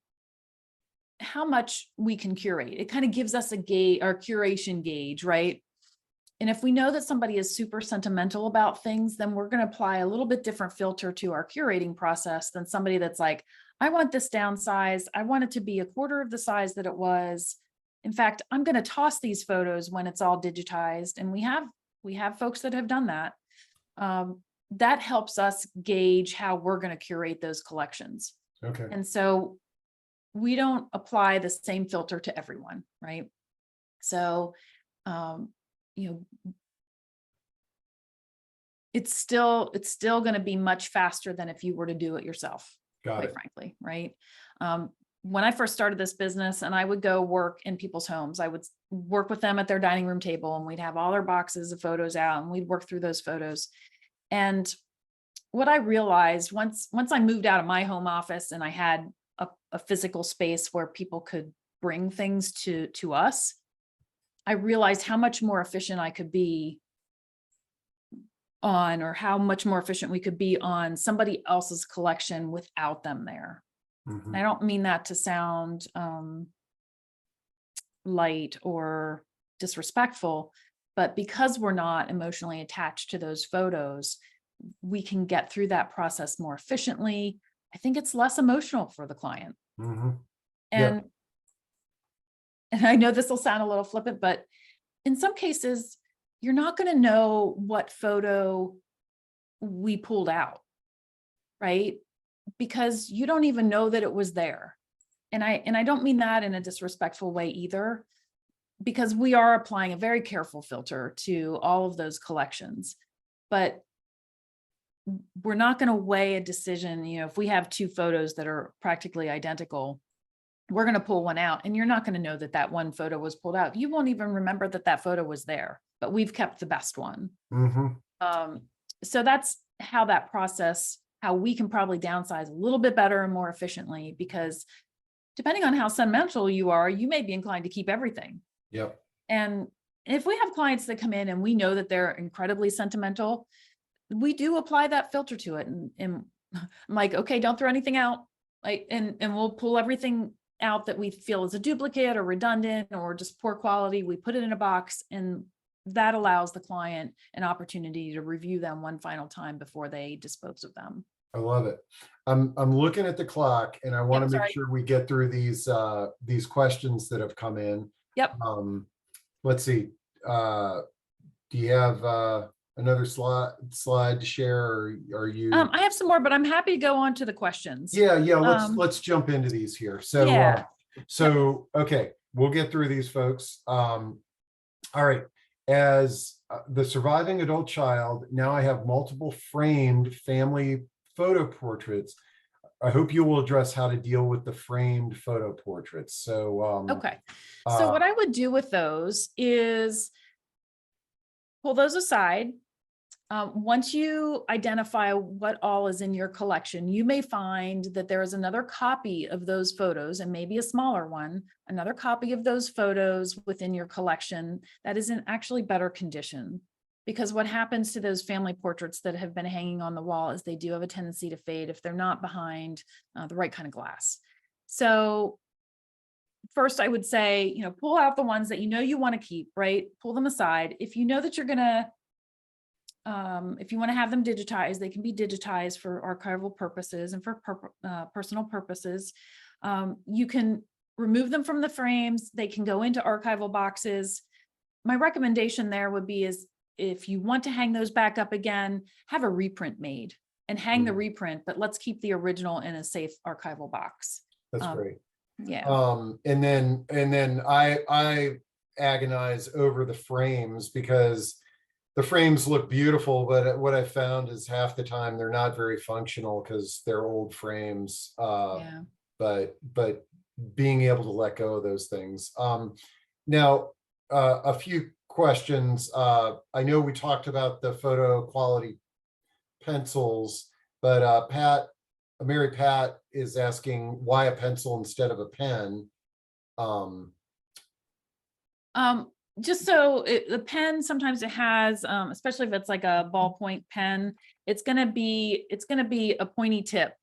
Speaker 3: how much we can curate. It kind of gives us a gauge, our curation gauge, right? And if we know that somebody is super sentimental about things, then we're going to apply a little bit different filter to our curating process than somebody that's like, I want this downsized. I want it to be 1/4 of the size that it was. In fact, I'm going to toss these photos when it's all digitized. And we have folks that have done that. That helps us gauge how we're going to curate those collections.
Speaker 1: Okay.
Speaker 3: And so we don't apply the same filter to everyone, right? So, it's still going to be much faster than if you were to do it yourself, quite frankly, right? When I first started this business and I would go work in people's homes, I would work with them at their dining room table, and we'd have all their boxes of photos out, and we'd work through those photos. And what I realized once I moved out of my home office and I had a physical space where people could bring things to us, I realized how much more efficient I could be on, or how much more efficient we could be on somebody else's collection without them there.
Speaker 1: Mm-hmm.
Speaker 3: And I don't mean that to sound light or disrespectful, but because we're not emotionally attached to those photos, we can get through that process more efficiently. I think it's less emotional for the client.
Speaker 1: Mm-hmm.
Speaker 3: And I know this will sound a little flippant, but in some cases, you're not going to know what photo we pulled out, right? Because you don't even know that it was there. And I don't mean that in a disrespectful way either, because we are applying a very careful filter to all of those collections. But we're not going to weigh a decision. If we have 2 photos that are practically identical, we're going to pull one out, and you're not going to know that that one photo was pulled out. You won't even remember that photo was there, but we've kept the best one.
Speaker 1: Mm-hmm.
Speaker 3: So that's how that process, how we can probably downsize a little bit better and more efficiently, because depending on how sentimental you are, you may be inclined to keep everything.
Speaker 1: Yep.
Speaker 3: And if we have clients that come in and we know that they're incredibly sentimental, we do apply that filter to it. And I'm like, okay, don't throw anything out. Like, and we'll pull everything out that we feel is a duplicate or redundant or just poor quality. We put it in a box, and that allows the client an opportunity to review them one final time before they dispose of them.
Speaker 1: I love it. I'm looking at the clock, and I want to make
Speaker 3: sorry.
Speaker 1: sure we get through these questions that have come in.
Speaker 3: Yep.
Speaker 1: Let's see. Do you have another slide to share, or are you?
Speaker 3: I have some more, but I'm happy to go on to the questions.
Speaker 1: Yeah. Let's jump into these here. So
Speaker 3: yeah.
Speaker 1: Okay, we'll get through these, folks. All right. As the surviving adult child, now I have multiple framed family photo portraits. I hope you will address how to deal with the framed photo portraits. So
Speaker 3: okay. So what I would do with those is pull those aside. Once you identify what all is in your collection, you may find that there is another copy of those photos, and maybe a smaller one, another copy of those photos within your collection that is in actually better condition. Because what happens to those family portraits that have been hanging on the wall is they do have a tendency to fade if they're not behind the right kind of glass. So first, I would say, pull out the ones that you want to keep, right? Pull them aside. If you know that you're going to if you want to have them digitized, they can be digitized for archival purposes and for personal purposes. You can remove them from the frames. They can go into archival boxes. My recommendation there would be is if you want to hang those back up again, have a reprint made and hang the reprint, but let's keep the original in a safe archival box.
Speaker 1: That's great.
Speaker 3: Yeah.
Speaker 1: And then I agonize over the frames, because the frames look beautiful, but what I found is half the time they're not very functional because they're old frames. But being able to let go of those things. Now, a few questions. I know we talked about the photo quality pencils, but Mary Pat is asking why a pencil instead of a pen.
Speaker 3: Just so the pen, sometimes it has, especially if it's like a ballpoint pen, it's going to be a pointy tip.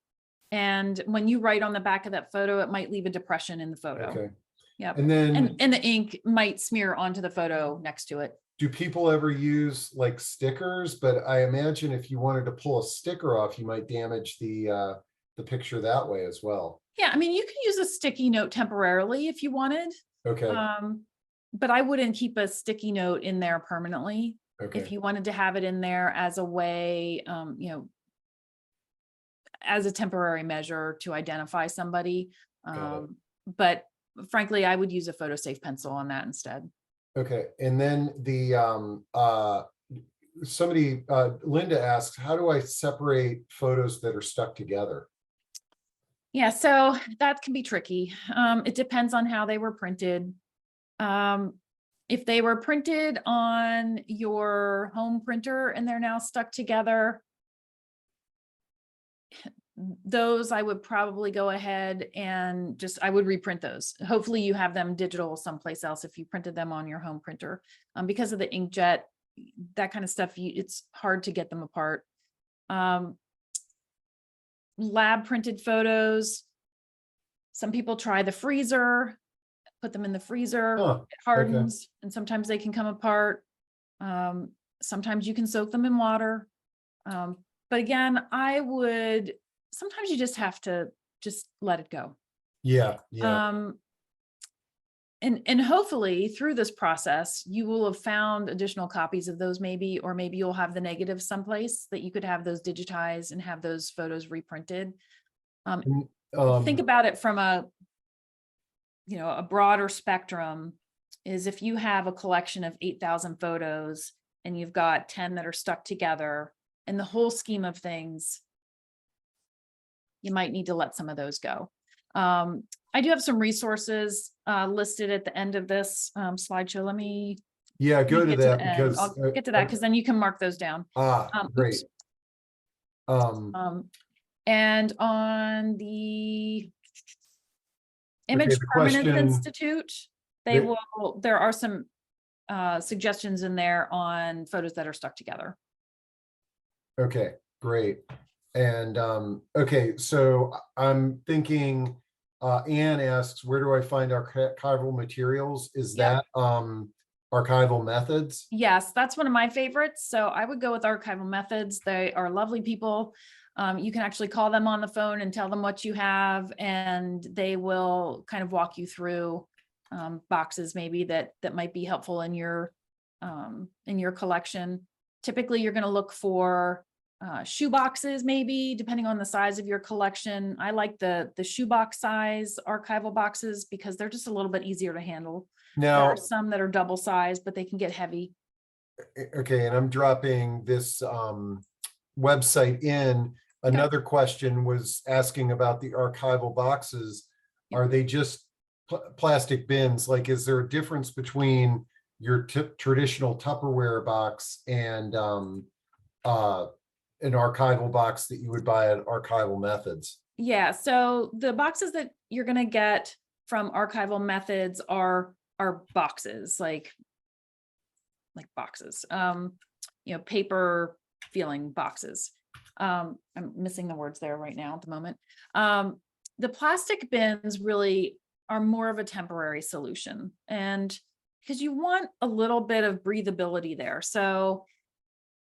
Speaker 3: And when you write on the back of that photo, it might leave a depression in the photo.
Speaker 1: Okay.
Speaker 3: Yeah.
Speaker 1: And then
Speaker 3: and the ink might smear onto the photo next to it.
Speaker 1: Do people ever use like stickers? But I imagine if you wanted to pull a sticker off, you might damage the picture that way as well.
Speaker 3: Yeah, I mean, you can use a sticky note temporarily if you wanted.
Speaker 1: Okay.
Speaker 3: But I wouldn't keep a sticky note in there permanently.
Speaker 1: Okay.
Speaker 3: If you wanted to have it in there as a way, as a temporary measure to identify somebody. But frankly, I would use a photo safe pencil on that instead.
Speaker 1: Okay. And then Linda asks, how do I separate photos that are stuck together?
Speaker 3: Yeah, so that can be tricky. It depends on how they were printed. If they were printed on your home printer and they're now stuck together, those I would probably go ahead and I would reprint those. Hopefully you have them digital someplace else if you printed them on your home printer. Because of the inkjet, that kind of stuff, it's hard to get them apart. Lab printed photos, some people try the freezer, put them in the freezer, it hardens, and sometimes they can come apart. Sometimes you can soak them in water. But again, sometimes you just have to let it go.
Speaker 1: Yeah.
Speaker 3: And hopefully through this process, you will have found additional copies of those or maybe you'll have the negatives someplace that you could have those digitized and have those photos reprinted. Think about it from a broader spectrum. Is if you have a collection of 8,000 photos and you've got 10 that are stuck together, in the whole scheme of things, you might need to let some of those go. I do have some resources listed at the end of this slideshow. Let me
Speaker 1: go to that because
Speaker 3: I'll get to that because then you can mark those down.
Speaker 1: Great.
Speaker 3: And on the Image Permanence Institute, there are some suggestions in there on photos that are stuck together.
Speaker 1: Okay, great. And okay, so I'm thinking, Anne asks, where do I find archival materials? Is
Speaker 3: Yep.
Speaker 1: that archival methods?
Speaker 3: Yes, that's one of my favorites. So I would go with Archival Methods. They are lovely people. You can actually call them on the phone and tell them what you have, and they will kind of walk you through boxes maybe that might be helpful in your collection. Typically, you're going to look for shoe boxes, maybe depending on the size of your collection. I like the shoebox size archival boxes because they're just a little bit easier to handle. There
Speaker 1: Now,
Speaker 3: are some that are double sized, but they can get heavy.
Speaker 1: okay, and I'm dropping this website in. Another question was asking about the archival boxes.
Speaker 3: Yeah.
Speaker 1: Are they just plastic bins? Like, is there a difference between your traditional Tupperware box and an archival box that you would buy at Archival Methods?
Speaker 3: Yeah, so the boxes that you're gonna get from Archival Methods are boxes, like boxes, paper feeling boxes. I'm missing the words there right now at the moment. The plastic bins really are more of a temporary solution, and because you want a little bit of breathability there. So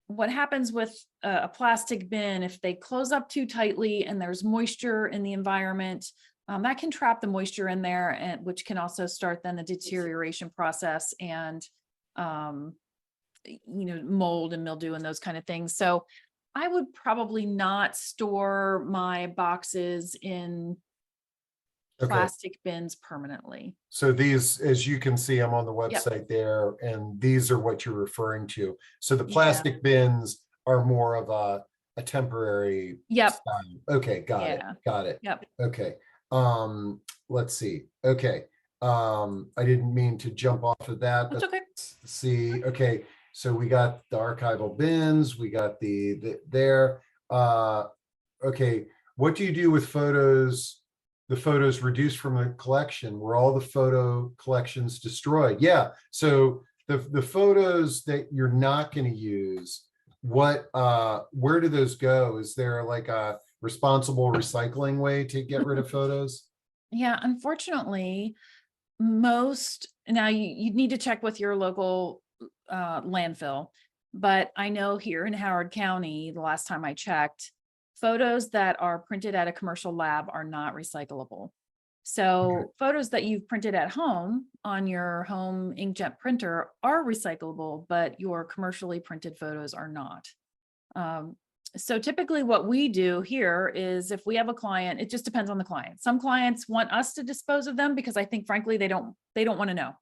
Speaker 3: what happens with a plastic bin, if they close up too tightly and there's moisture in the environment, that can trap the moisture in there, and which can also start then the deterioration process and mold and mildew and those kind of things. So I would probably not store my boxes in plastic bins permanently.
Speaker 1: So these, as you can see, I'm on the
Speaker 3: Yep.
Speaker 1: website there, and these are what you're referring to. So the
Speaker 3: Yeah.
Speaker 1: plastic bins are more of a temporary
Speaker 3: Yep.
Speaker 1: style. Okay, got it.
Speaker 3: Yeah.
Speaker 1: Got it.
Speaker 3: Yep.
Speaker 1: Okay. Let's see. Okay. I didn't mean to jump off of that.
Speaker 3: That's okay.
Speaker 1: Let's see. Okay. So we got the archival bins, we got the there. Okay. What do you do with photos? The photos reduced from a collection? Were all the photo collections destroyed? Yeah. So the photos that you're not going to use, where do those go? Is there like a responsible recycling way to get rid of photos?
Speaker 3: Yeah, unfortunately, now you need to check with your local landfill, but I know here in Howard County, the last time I checked, photos that are printed at a commercial lab are not recyclable. So photos that you've printed at home on your home inkjet printer are recyclable, but your commercially printed photos are not. So typically what we do here is if we have a client, it just depends on the client. Some clients want us to dispose of them because I think frankly, they don't want to know.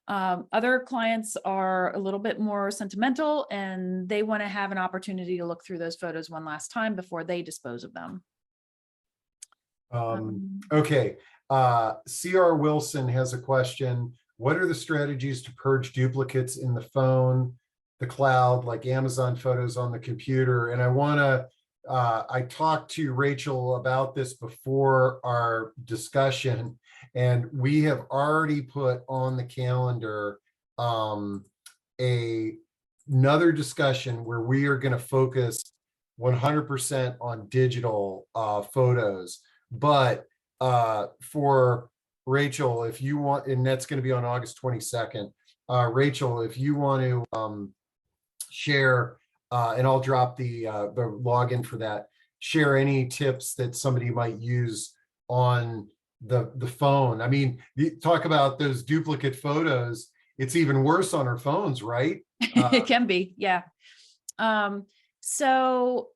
Speaker 3: Other clients are a little bit more sentimental and they want to have an opportunity to look through those photos one last time before they dispose of them.
Speaker 1: Okay. C.R. Wilson has a question. What are the strategies to purge duplicates in the phone, the cloud, like Amazon photos on the computer? And I talked to Rachel about this before our discussion, and we have already put on the calendar another discussion where we are going to focus 100% on digital photos. But for Rachel, if you want, and that's going to be on August 22nd, Rachel, if you want to share, and I'll drop the login for that, share any tips that somebody might use on the phone. I mean, talk about those duplicate photos. It's even worse on our phones, right?
Speaker 3: It can be, yeah. So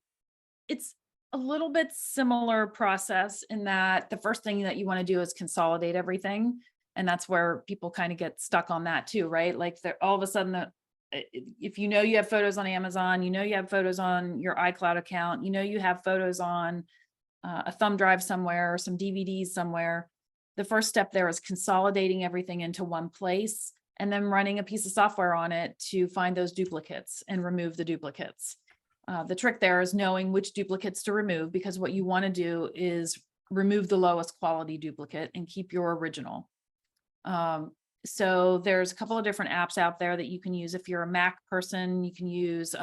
Speaker 3: it's a little bit similar process in that the first thing that you want to do is consolidate everything. And that's where people kind of get stuck on that too, right? Like all of a sudden, if you know you have photos on Amazon, you know you have photos on your iCloud account, you know you have photos on a thumb drive somewhere or some DVDs somewhere. The first step there is consolidating everything into one place and then running a piece of software on it to find those duplicates and remove the duplicates. The trick there is knowing which duplicates to remove, because what you want to do is remove the lowest quality duplicate and keep your original. So there's a couple of different apps out there that you can use. If you're a Mac person, you can use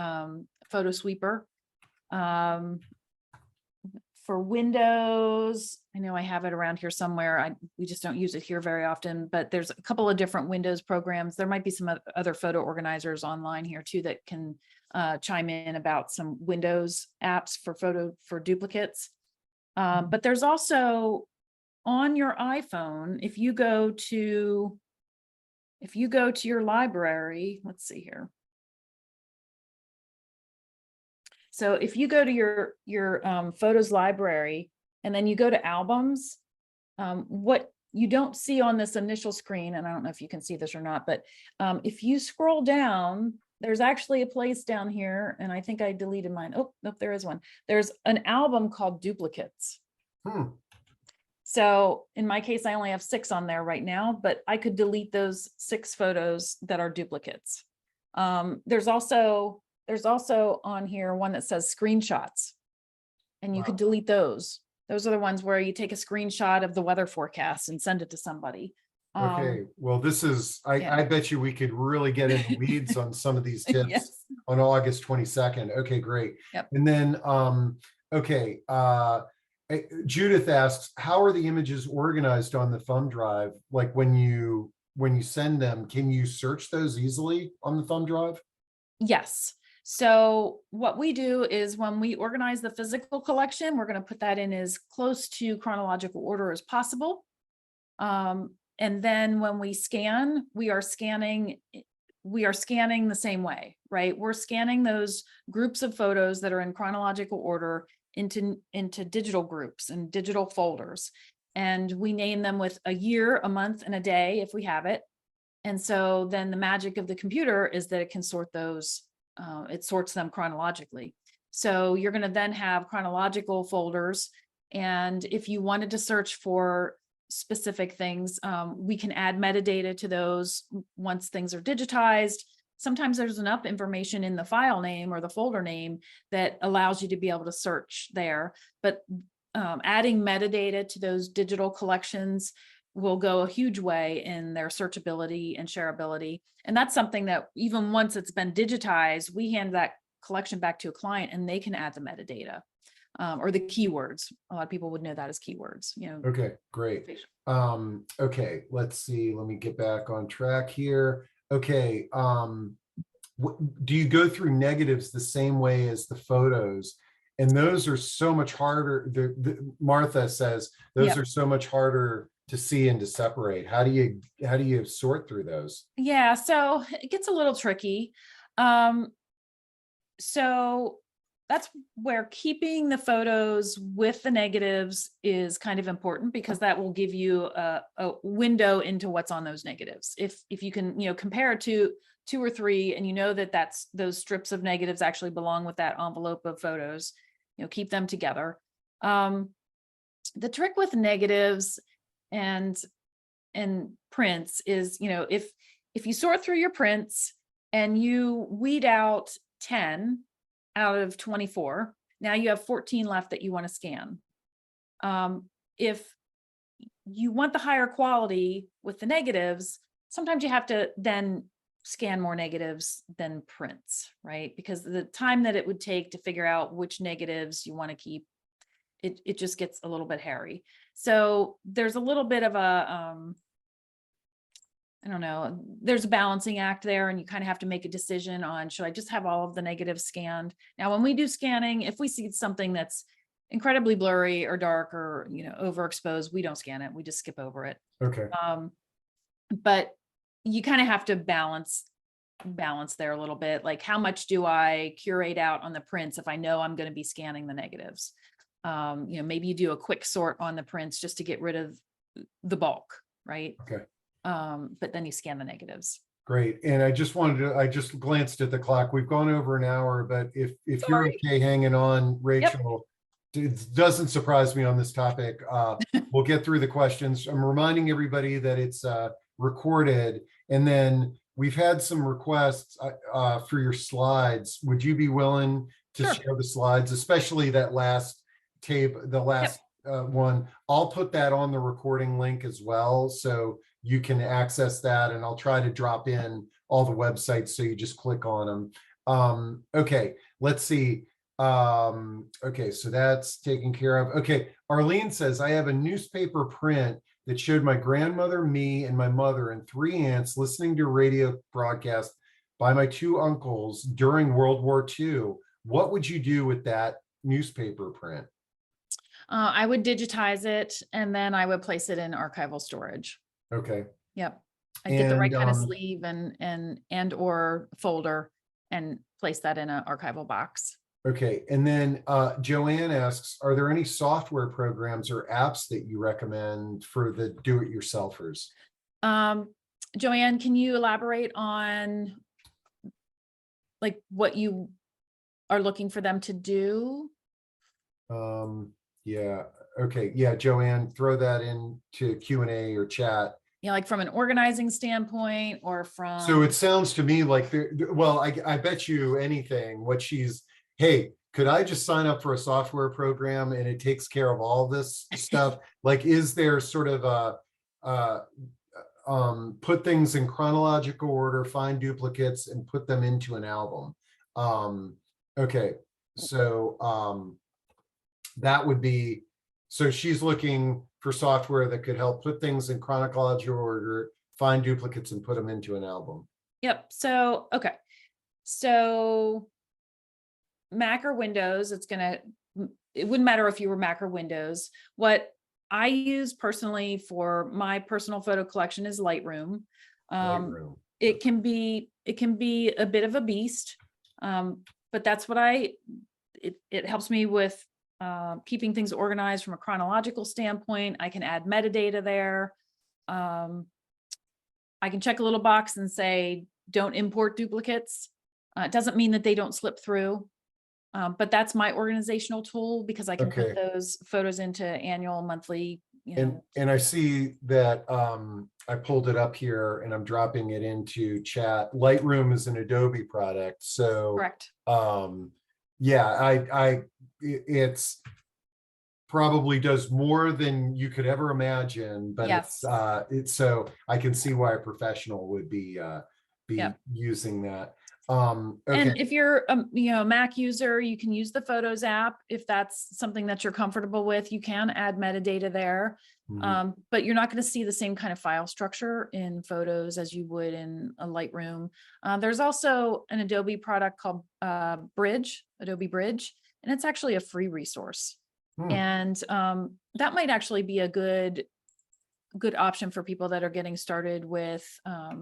Speaker 3: Photo Sweeper. For Windows, I know I have it around here somewhere. We just don't use it here very often, but there's a couple of different Windows programs. There might be some other photo organizers online here too that can chime in about some Windows apps for duplicates. But there's also on your iPhone, if you go to your library, let's see here. So if you go to your photos library and then you go to albums, what you don't see on this initial screen, and I don't know if you can see this or not, but if you scroll down, there's actually a place down here, and I think I deleted mine. Oh, nope, there is one. There's an album called Duplicates. So in my case, I only have 6 on there right now, but I could delete those 6 photos that are duplicates. There's also on here one that says screenshots, and you could delete those. Those are the ones where you take a screenshot of the weather forecast and send it to somebody.
Speaker 1: Okay, well, this is, I bet you we could really get in the weeds on some of these tips
Speaker 3: Yes.
Speaker 1: on August 22nd. Okay, great.
Speaker 3: Yep.
Speaker 1: And then, Judith asks, how are the images organized on the thumb drive? Like when you send them, can you search those easily on the thumb drive?
Speaker 3: Yes. So what we do is when we organize the physical collection, we're going to put that in as close to chronological order as possible. And then when we scan, we are scanning the same way, right? We're scanning those groups of photos that are in chronological order into digital groups and digital folders. And we name them with a year, a month, and a day if we have it. And so then the magic of the computer is that it can sort those, it sorts them chronologically. So you're going to then have chronological folders. And if you wanted to search for specific things, we can add metadata to those once things are digitized. Sometimes there's enough information in the file name or the folder name that allows you to be able to search there. But adding metadata to those digital collections will go a huge way in their searchability and shareability. And that's something that even once it's been digitized, we hand that collection back to a client and they can add the metadata or the keywords. A lot of people would know that as keywords, you know.
Speaker 1: Okay, great. Okay, let's see. Let me get back on track here. Okay. Do you go through negatives the same way as the photos? And those are so much harder. Martha says those are so much harder to see and to separate. How do you sort through those?
Speaker 3: Yeah, so it gets a little tricky. So that's where keeping the photos with the negatives is kind of important, because that will give you a window into what's on those negatives. If you can, compare it to 2 or 3, and that those strips of negatives actually belong with that envelope of photos, keep them together. The trick with negatives and prints is, if you sort through your prints and you weed out 10 out of 24, now you have 14 left that you want to scan. If you want the higher quality with the negatives, sometimes you have to then scan more negatives than prints, right? Because the time that it would take to figure out which negatives you want to keep, it just gets a little bit hairy. So there's a little bit of a, I don't know, there's a balancing act there, and you kind of have to make a decision on, should I just have all of the negatives scanned? Now, when we do scanning, if we see something that's incredibly blurry or dark or, overexposed, we don't scan it. We just skip over it.
Speaker 1: Okay.
Speaker 3: But you kind of have to balance there a little bit. Like, how much do I curate out on the prints if I know I'm going to be scanning the negatives? Maybe you do a quick sort on the prints just to get rid of the bulk, right?
Speaker 1: Okay.
Speaker 3: But then you scan the negatives.
Speaker 1: Great. And I just glanced at the clock. We've gone over an hour, but if you're okay hanging on, Rachel, it doesn't surprise me on this topic. We'll get through the questions. I'm reminding everybody that it's recorded, and then we've had some requests for your slides. Would you be willing to share the slides, especially that last tape, the last one? I'll put that on the recording link as well, so you can access that, and I'll try to drop in all the websites so you just click on them. Okay, let's see. Okay, so that's taken care of. Okay, Arlene says, I have a newspaper print that showed my grandmother, me, and my mother and three aunts listening to a radio broadcast by my two uncles during World War II. What would you do with that newspaper print?
Speaker 3: I would digitize it and then I would place it in archival storage.
Speaker 1: Okay.
Speaker 3: Yep. I'd get the right
Speaker 1: And
Speaker 3: kind of sleeve and or folder and place that in an archival box.
Speaker 1: okay, and then Joanne asks, are there any software programs or apps that you recommend for the do-it-yourselfers?
Speaker 3: Joanne, can you elaborate on like what you are looking for them to do?
Speaker 1: Yeah, okay, yeah, Joanne, throw that into Q&A or chat.
Speaker 3: You know, like from an organizing standpoint or from.
Speaker 1: So it sounds to me like, well, I bet you anything what she's, hey, could I just sign up for a software program and it takes care of all this stuff? Like, is there sort of a, put things in chronological order, find duplicates and put them into an album? Okay, so that would be, so she's looking for software that could help put things in chronological order, find duplicates and put them into an album.
Speaker 3: Yep. So, okay. So Mac or Windows, it wouldn't matter if you were Mac or Windows. What I use personally for my personal photo collection is Lightroom.
Speaker 1: Lightroom.
Speaker 3: It can be a bit of a beast, but that's what it helps me with keeping things organized from a chronological standpoint. I can add metadata there. I can check a little box and say, don't import duplicates. It doesn't mean that they don't slip through, but that's my organizational tool because I can put those photos into annual, monthly,
Speaker 1: And I see that I pulled it up here and I'm dropping it into chat. Lightroom is an Adobe product. So
Speaker 3: correct.
Speaker 1: Yeah, it's probably does more than you could ever imagine, but
Speaker 3: yes.
Speaker 1: it's so I can see why a professional would be yep. using that. Okay.
Speaker 3: And if you're a Mac user, you can use the Photos app. If that's something that you're comfortable with, you can add metadata there. Mm-hmm. But you're not going to see the same kind of file structure in Photos as you would in a Lightroom. There's also an Adobe product called Adobe Bridge, and it's actually a free resource. And that might actually be a good option for people that are getting started with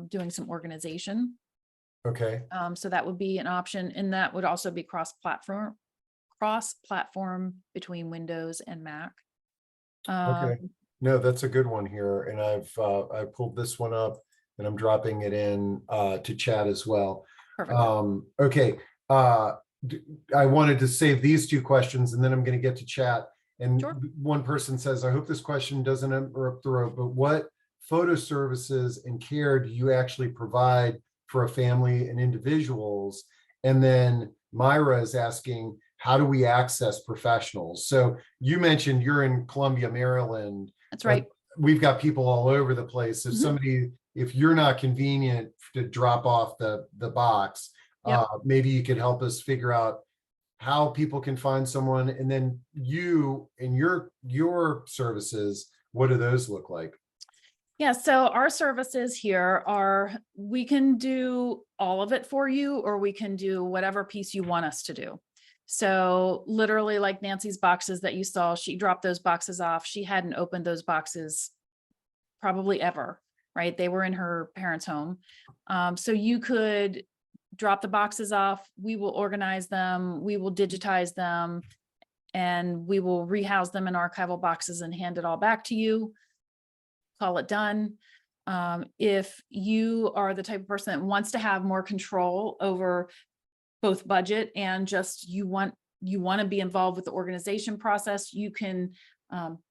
Speaker 3: doing some organization.
Speaker 1: Okay.
Speaker 3: So that would be an option, and that would also be cross-platform between Windows and Mac.
Speaker 1: Okay. No, that's a good one here, and I pulled this one up, and I'm dropping it in to chat as well.
Speaker 3: Perfect.
Speaker 1: Okay. I wanted to save these two questions, and then I'm going to get to chat. And sure. One person says, I hope this question doesn't interrupt the road, but what photo services and care do you actually provide for a family and individuals? And then Myra is asking, how do we access professionals? So you mentioned you're in Columbia, Maryland.
Speaker 3: That's right.
Speaker 1: We've got people all over the place. If somebody, if you're not convenient to drop off the box, yep. Maybe you could help us figure out how people can find someone. And then you and your services, what do those look like?
Speaker 3: Yeah, so our services here are, we can do all of it for you, or we can do whatever piece you want us to do. So literally like Nancy's boxes that you saw, she dropped those boxes off. She hadn't opened those boxes probably ever, right? They were in her parents' home. So you could drop the boxes off. We will organize them. We will digitize them, and we will rehouse them in archival boxes and hand it all back to you. Call it done. If you are the type of person that wants to have more control over both budget and just you want to be involved with the organization process, you can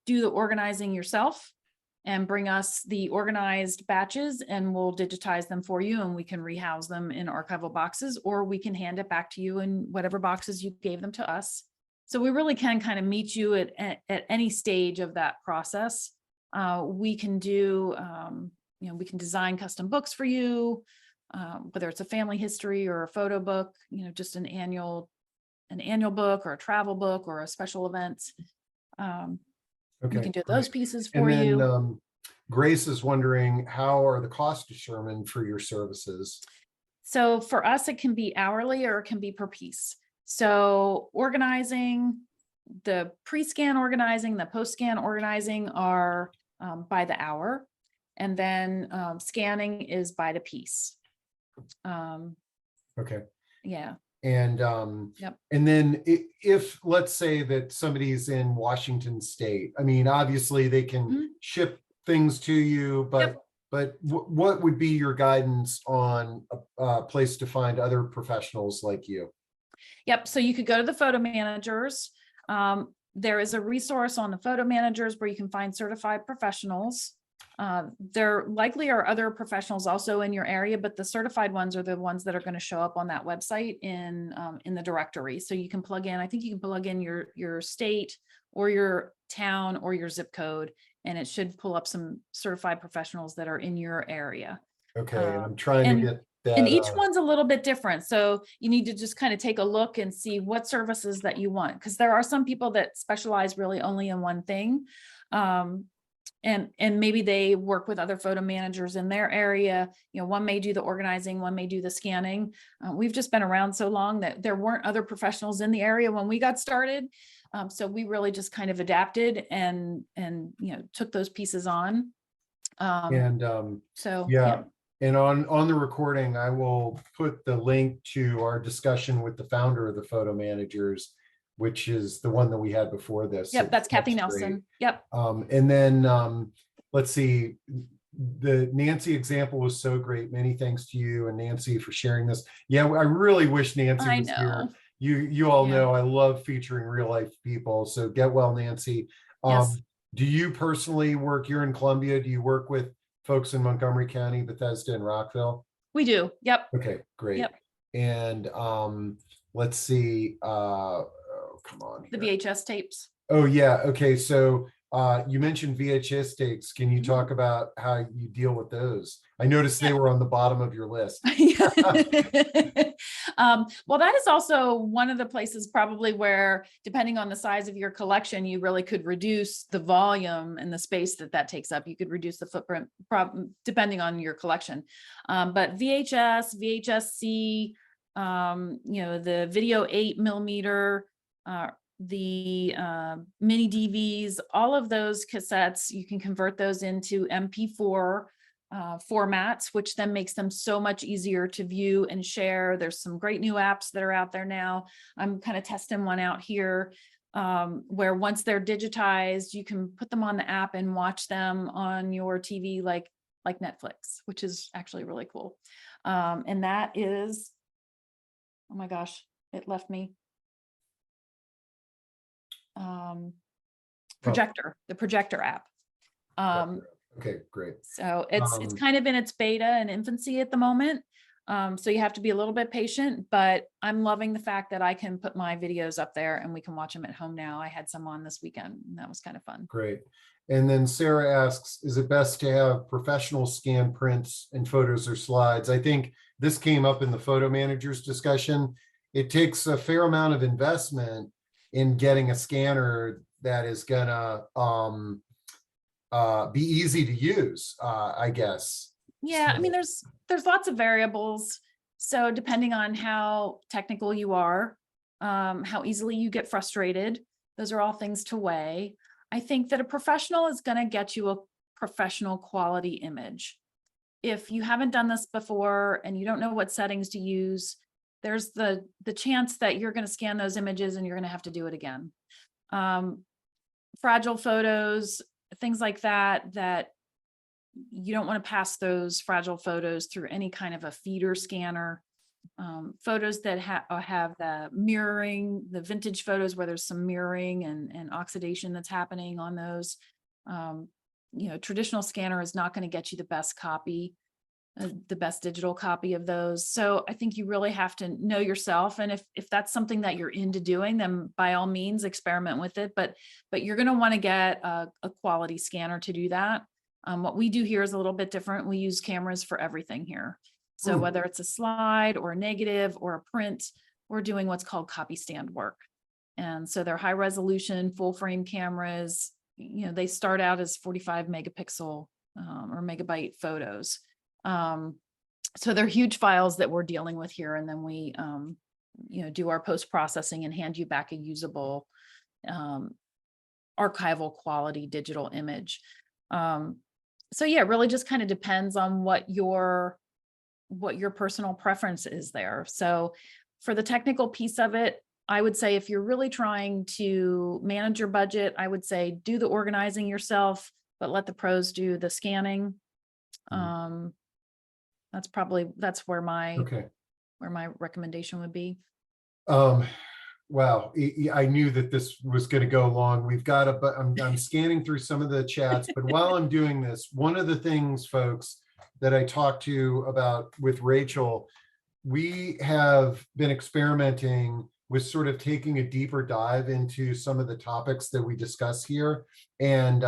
Speaker 3: do the organizing yourself and bring us the organized batches, and we'll digitize them for you, and we can rehouse them in archival boxes, or we can hand it back to you in whatever boxes you gave them to us. So we really can kind of meet you at any stage of that process. We can do, we can design custom books for you, whether it's a family history or a photo book, just an annual an annual book or a travel book or a special event.
Speaker 1: Okay,
Speaker 3: We can do
Speaker 1: great.
Speaker 3: those pieces
Speaker 1: And
Speaker 3: for
Speaker 1: then
Speaker 3: you.
Speaker 1: Grace is wondering, how are the costs determined for your services?
Speaker 3: So for us, it can be hourly or it can be per piece. So organizing, the pre-scan organizing, the post-scan organizing are by the hour. And then scanning is by the piece.
Speaker 1: Okay.
Speaker 3: Yeah.
Speaker 1: And
Speaker 3: Yep.
Speaker 1: and then if let's say that somebody's in Washington State, I mean, obviously they can
Speaker 3: Mhm.
Speaker 1: ship things to you, but what would be your guidance on a place to find other professionals like you?
Speaker 3: Yep. So you could go to the photo managers. There is a resource on the photo managers where you can find certified professionals. There likely are other professionals also in your area, but the certified ones are the ones that are going to show up on that website in the directory. So you can plug in, I think you can plug in your state or your town or your zip code, and it should pull up some certified professionals that are in your area.
Speaker 1: Okay, and I'm trying to get that.
Speaker 3: And each one's a little bit different. So you need to just kind of take a look and see what services that you want. Because there are some people that specialize really only in one thing. And maybe they work with other photo managers in their area. You know, one may do the organizing, one may do the scanning. We've just been around so long that there weren't other professionals in the area when we got started. So we really just kind of adapted and took those pieces on. So
Speaker 1: yeah. And on the recording, I will put the link to our discussion with the founder of the photo managers, which is the one that we had before this.
Speaker 3: Yep, that's Kathy
Speaker 1: great.
Speaker 3: Nelson. Yep.
Speaker 1: And then let's see, the Nancy example was so great. Many thanks to you and Nancy for sharing this. Yeah, I really wish Nancy was here. You all know I love featuring real life people. So get well, Nancy.
Speaker 3: Yes.
Speaker 1: Do you personally work, you're in Columbia, do you work with folks in Montgomery County, Bethesda, and Rockville?
Speaker 3: We do. Yep.
Speaker 1: Okay, great.
Speaker 3: Yep.
Speaker 1: And let's see, come on
Speaker 3: The
Speaker 1: here.
Speaker 3: VHS tapes.
Speaker 1: Oh yeah, okay. So you mentioned VHS tapes. Can you talk about how you deal with those? I noticed they were on the bottom of your list.
Speaker 3: Well, that is also one of the places probably where, depending on the size of your collection, you really could reduce the volume and the space that takes up. You could reduce the footprint depending on your collection. But VHS, VHS-C, the video 8mm, the mini DVs, all of those cassettes, you can convert those into MP4 formats, which then makes them so much easier to view and share. There's some great new apps that are out there now. I'm kind of testing one out here where once they're digitized, you can put them on the app and watch them on your TV like Netflix, which is actually really cool. And that is, oh my gosh, it left me. The projector app.
Speaker 1: Okay, great.
Speaker 3: So it's kind of in its beta and infancy at the moment. So you have to be a little bit patient, but I'm loving the fact that I can put my videos up there and we can watch them at home now. I had some on this weekend and that was kind of fun.
Speaker 1: Great. And then Sarah asks, is it best to have professional scan prints and photos or slides? I think this came up in the photo manager's discussion. It takes a fair amount of investment in getting a scanner that is gonna be easy to use, I guess.
Speaker 3: Yeah,
Speaker 1: So,
Speaker 3: I mean, there's lots of variables. So depending on how technical you are, how easily you get frustrated, those are all things to weigh. I think that a professional is going to get you a professional quality image. If you haven't done this before and you don't know what settings to use, there's the chance that you're going to scan those images and you're going to have to do it again. Fragile photos, things like that you don't want to pass those fragile photos through any kind of a feeder scanner. Photos that have the mirroring, the vintage photos where there's some mirroring and oxidation that's happening on those. Traditional scanner is not going to get you the best copy, the best digital copy of those. So I think you really have to know yourself. And if that's something that you're into doing, then by all means experiment with it. But you're going to want to get a quality scanner to do that. What we do here is a little bit different. We use cameras for everything here. So whether it's a slide or a negative or a print, we're doing what's called copy stand work. And so they're high resolution, full frame cameras. They start out as 45 megapixel or megabyte photos. So they're huge files that we're dealing with here. And then we, do our post-processing and hand you back a usable archival quality digital image. So yeah, it really just kind of depends on what your personal preference is there. So for the technical piece of it, I would say if you're really trying to manage your budget, I would say do the organizing yourself, but let the pros do the scanning. That's where my recommendation would be.
Speaker 1: Wow, I knew that this was going to go long. But I'm scanning through some of the chats, but while I'm doing this, one of the things, folks, that I talked to about with Rachel, we have been experimenting with sort of taking a deeper dive into some of the topics that we discuss here. And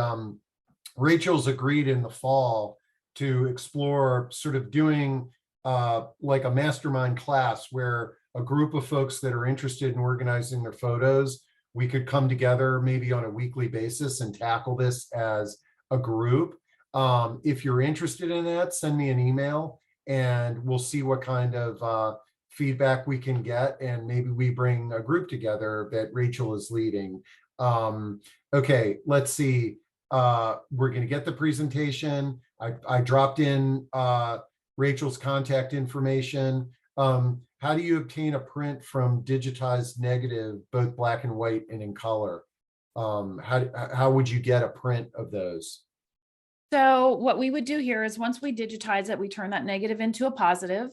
Speaker 1: Rachel's agreed in the fall to explore sort of doing like a mastermind class where a group of folks that are interested in organizing their photos, we could come together maybe on a weekly basis and tackle this as a group. If you're interested in that, send me an email and we'll see what kind of feedback we can get. And maybe we bring a group together that Rachel is leading. Okay, let's see. We're going to get the presentation. I dropped in Rachel's contact information. How do you obtain a print from digitized negative, both black and white and in color? How would you get a print of those?
Speaker 3: So what we would do here is once we digitize it, we turn that negative into a positive.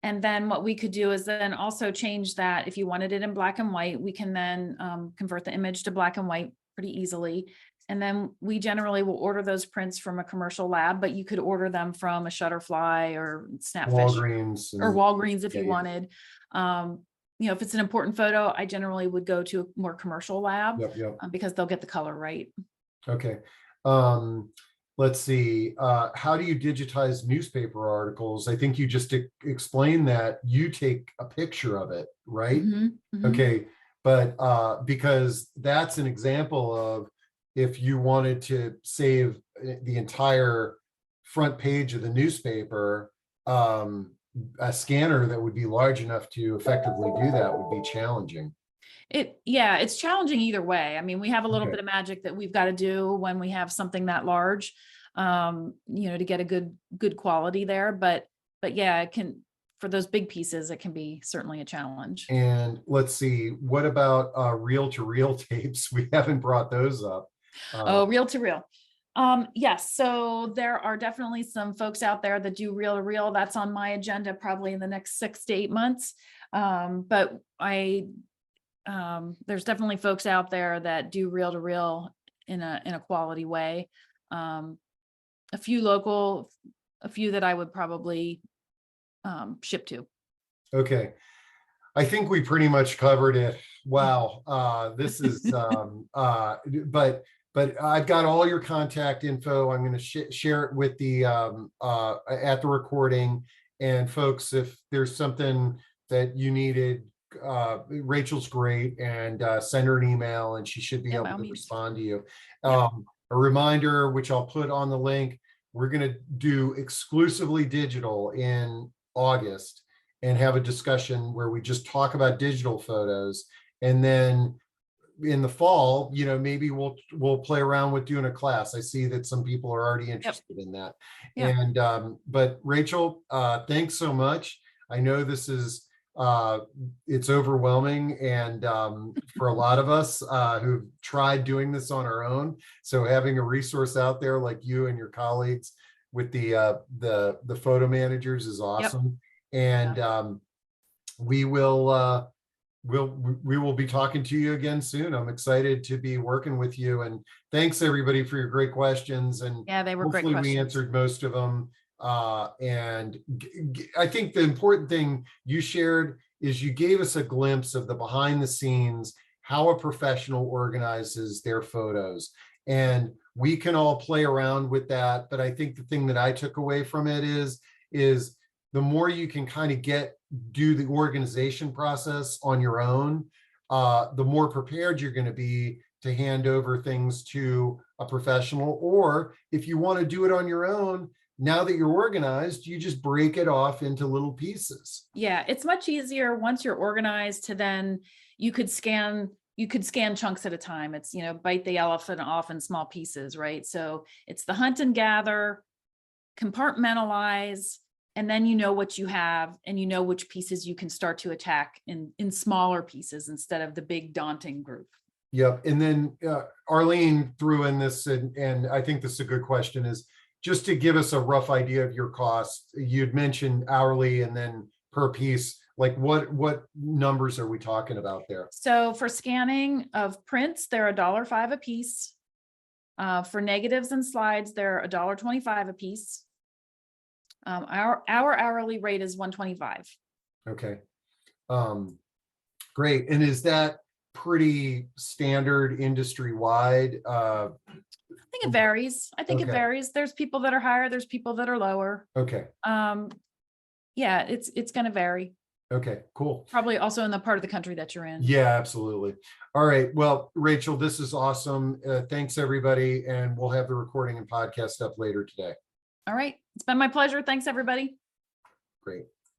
Speaker 3: And then what we could do is then also change that. If you wanted it in black and white, we can then convert the image to black and white pretty easily. And then we generally will order those prints from a commercial lab, but you could order them from a Shutterfly or Snapfish or Walgreens if you wanted. If it's an important photo, I generally would go to a more commercial lab because they'll get the color right.
Speaker 1: Okay. Let's see. How do you digitize newspaper articles? I think you just explained that you take a picture of it, right? Okay. But because that's an example of if you wanted to save the entire front page of the newspaper, a scanner that would be large enough to effectively do that would be challenging.
Speaker 3: It's challenging either way. I mean, we have a little bit of magic that we've got to do when we have something that large, to get a good quality there. But yeah, it can, for those big pieces, it can be certainly a challenge.
Speaker 1: And let's see, what about reel-to-reel tapes? We haven't brought those up.
Speaker 3: Reel-to-reel. Yes. So there are definitely some folks out there that do reel-to-reel. That's on my agenda probably in the next 6 to 8 months. But there's definitely folks out there that do reel-to-reel in a quality way. A few local, a few that I would probably ship to.
Speaker 1: Okay. I think we pretty much covered it. Wow. This is, but I've got all your contact info. I'm going to share it with the, at the recording. And folks, if there's something that you needed, Rachel's great, and send her an email and she should be able to respond to you. A reminder, which I'll put on the link, we're going to do exclusively digital in August and have a discussion where we just talk about digital photos. And then in the fall, maybe we'll play around with doing a class. I see that some people are already interested in that. And but Rachel, thanks so much. I know this is it's overwhelming, and for a lot of us who've tried doing this on our own, so having a resource out there like you and your colleagues with the photo managers is awesome. And we will be talking to you again soon. I'm excited to be working with you, and thanks everybody for your great questions. And
Speaker 3: they were great questions.
Speaker 1: Hopefully we answered most of them. And I think the important thing you shared is you gave us a glimpse of the behind the scenes, how a professional organizes their photos. And we can all play around with that. But I think the thing that I took away from it is the more you can kind of get do the organization process on your own, the more prepared you're going to be to hand over things to a professional. Or if you want to do it on your own, now that you're organized, you just break it off into little pieces.
Speaker 3: Yeah, it's much easier once you're organized to then you could scan chunks at a time. It's, bite the elephant off in small pieces, right? So it's the hunt and gather, compartmentalize, and then you know what you have and you know which pieces you can start to attack in smaller pieces instead of the big daunting group.
Speaker 1: Yep. And then Arlene threw in this, and I think this is a good question, is just to give us a rough idea of your costs. You'd mentioned hourly and then per piece, like what numbers are we talking about there?
Speaker 3: So for scanning of prints, they're $1.05 a piece. For negatives and slides, they're $1.25 a piece. Our hourly rate is $125.
Speaker 1: Okay. Great. And is that pretty standard industry wide?
Speaker 3: I think it varies. It varies. There's people that are higher, there's people that are lower.
Speaker 1: Okay.
Speaker 3: Yeah, it's going to vary.
Speaker 1: Okay, cool.
Speaker 3: Probably also in the part of the country that you're in.
Speaker 1: Yeah, absolutely. All right. Well, Rachel, this is awesome. Thanks, everybody. And we'll have the recording and podcast up later today.
Speaker 3: All right. It's been my pleasure. Thanks, everybody.
Speaker 1: Great.